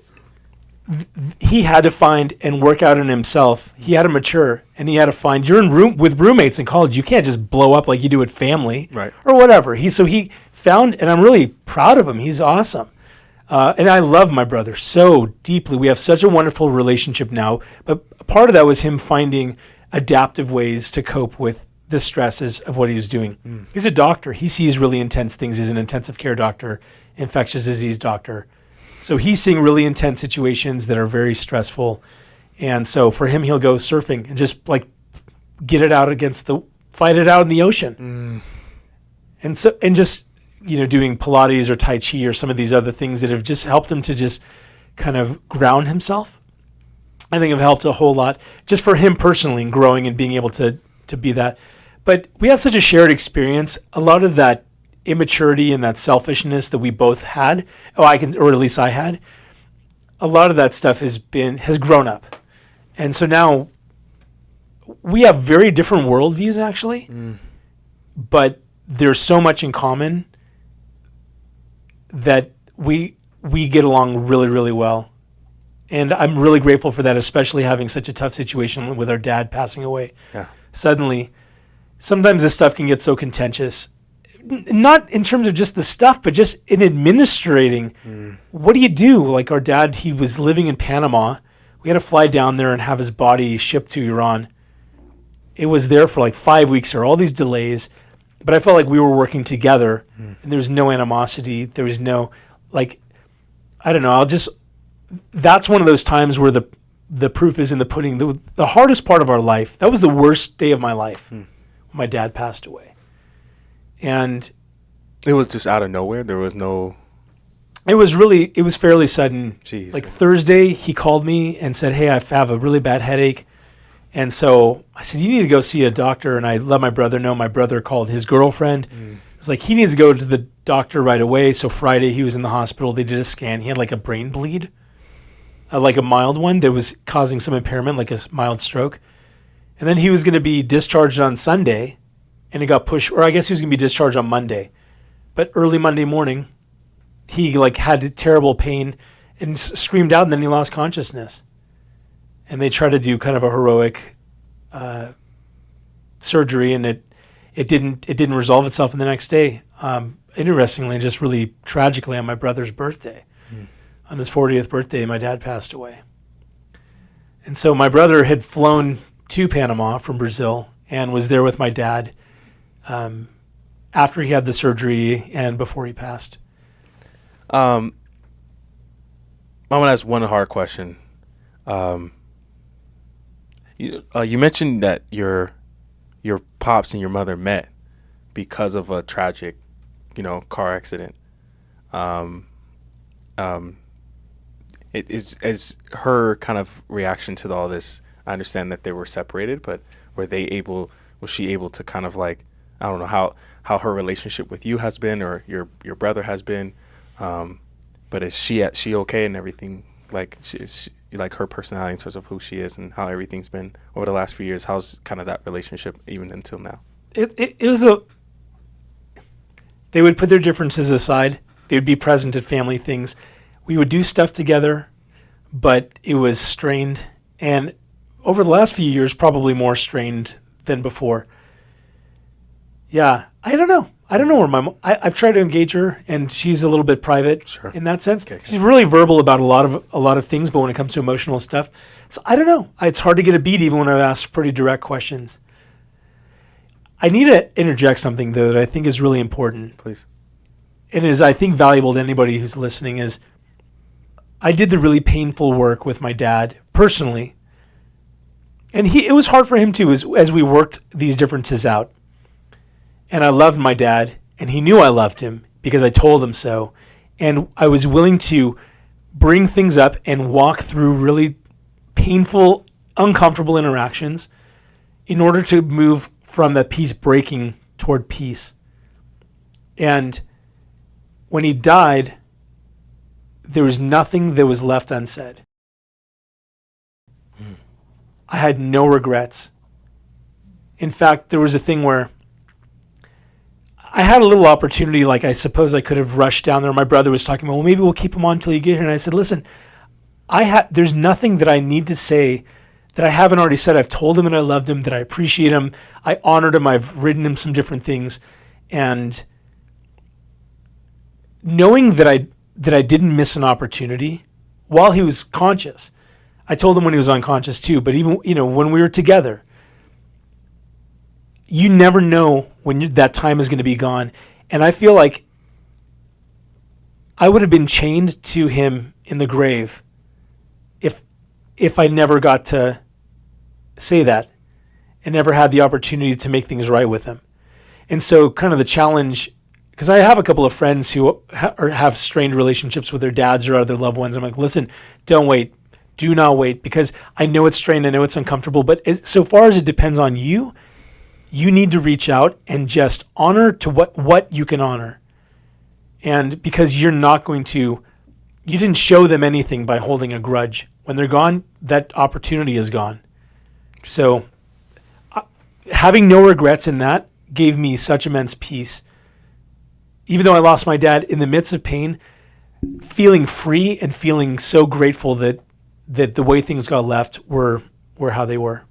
he had to find and work out in himself. He had to mature, and he had to find. You're in with roommates in college. You can't just blow up like you do with family, Right. or whatever. He found, and I'm really proud of him. He's awesome, and I love my brother so deeply. We have such a wonderful relationship now. But part of that was him finding adaptive ways to cope with the stresses of what he was doing. He's a doctor. He sees really intense things. He's an intensive care doctor, infectious disease doctor. So he's seeing really intense situations that are very stressful. And so for him, he'll go surfing and just like fight it out in the ocean. And just, doing Pilates or Tai Chi or some of these other things that have just helped him to just kind of ground himself. I think have helped a whole lot just for him personally and growing and being able to be that. But we have such a shared experience. A lot of that immaturity and that selfishness that we both had, or at least I had, a lot of that stuff has grown up. And so now we have very different worldviews actually, but there's so much in common that we get along really, really well. And I'm really grateful for that, especially having such a tough situation with our dad passing away. Yeah. Suddenly, sometimes this stuff can get so contentious. Not in terms of just the stuff, but just in administrating. What do you do? Like our dad, he was living in Panama. We had to fly down there and have his body shipped to Iran. It was there for like 5 weeks or all these delays. But I felt like we were working together and there was no animosity. There was no, I don't know. That's one of those times where the proof is in the pudding. The hardest part of our life, that was the worst day of my life when my dad passed away. And It was just out of nowhere. There was no. it was fairly sudden. Jeez. Like Thursday, he called me and said, "Hey, I have a really bad headache." And so I said, "You need to go see a doctor." And I let my brother know. My brother called his girlfriend. It was like, he needs to go to the doctor right away. So Friday, he was in the hospital. They did a scan. He had like a brain bleed, like a mild one that was causing some impairment, like a mild stroke. And then he was going to be discharged on Sunday. And it got pushed, or I guess he was going to be discharged on Monday. But early Monday morning, he like had terrible pain and screamed out, and then he lost consciousness. And they tried to do kind of a heroic surgery, and it didn't resolve itself. And the next day, interestingly, just really tragically, on my brother's birthday, on his 40th birthday, my dad passed away. And so my brother had flown to Panama from Brazil and was there with my dad after he had the surgery and before he passed. I'm gonna ask one hard question. You mentioned that your pops and your mother met because of a tragic, car accident. It is her kind of reaction to all this. I understand that they were separated, but was she able to kind of like, I don't know how her relationship with you has been, or your brother has been, but is she okay and everything? Like, is she, like, her personality in terms of who she is and how everything's been over the last few years? How's kind of that relationship even until now? It was they would put their differences aside. They would be present at family things. We would do stuff together, but it was strained. And over the last few years, probably more strained than before. Yeah, I don't know where I've tried to engage her, and she's a little bit private in that sense. Okay. She's really verbal about a lot of things, but when it comes to emotional stuff, so I don't know. It's hard to get a beat even when I've asked pretty direct questions. I need to interject something, though, that I think is really important. Please. And is, I think, valuable to anybody who's listening, is I did the really painful work with my dad personally. And it was hard for him too, as we worked these differences out. And I loved my dad, and he knew I loved him because I told him so. And I was willing to bring things up and walk through really painful, uncomfortable interactions in order to move from that peace breaking toward peace. And when he died, there was nothing that was left unsaid. I had no regrets. In fact, there was a thing where I had a little opportunity, like I suppose I could have rushed down there. My brother was talking about, well, maybe we'll keep him on until you get here. And I said, listen, there's nothing that I need to say that I haven't already said. I've told him that I loved him, that I appreciate him. I honored him. I've written him some different things. And knowing that I didn't miss an opportunity while he was conscious. I told him when he was unconscious too, but even, when we were together, you never know when that time is going to be gone. And I feel like I would have been chained to him in the grave if I never got to say that and never had the opportunity to make things right with him. And so kind of the challenge, because I have a couple of friends who have strained relationships with their dads or other loved ones. I'm like, listen, don't wait. Do not wait, because I know it's strained. I know it's uncomfortable. But so far as it depends on you, you need to reach out and just honor to what you can honor. And because you didn't show them anything by holding a grudge. When they're gone, that opportunity is gone. So having no regrets in that gave me such immense peace. Even though I lost my dad in the midst of pain, feeling free and feeling so grateful that the way things got left were how they were.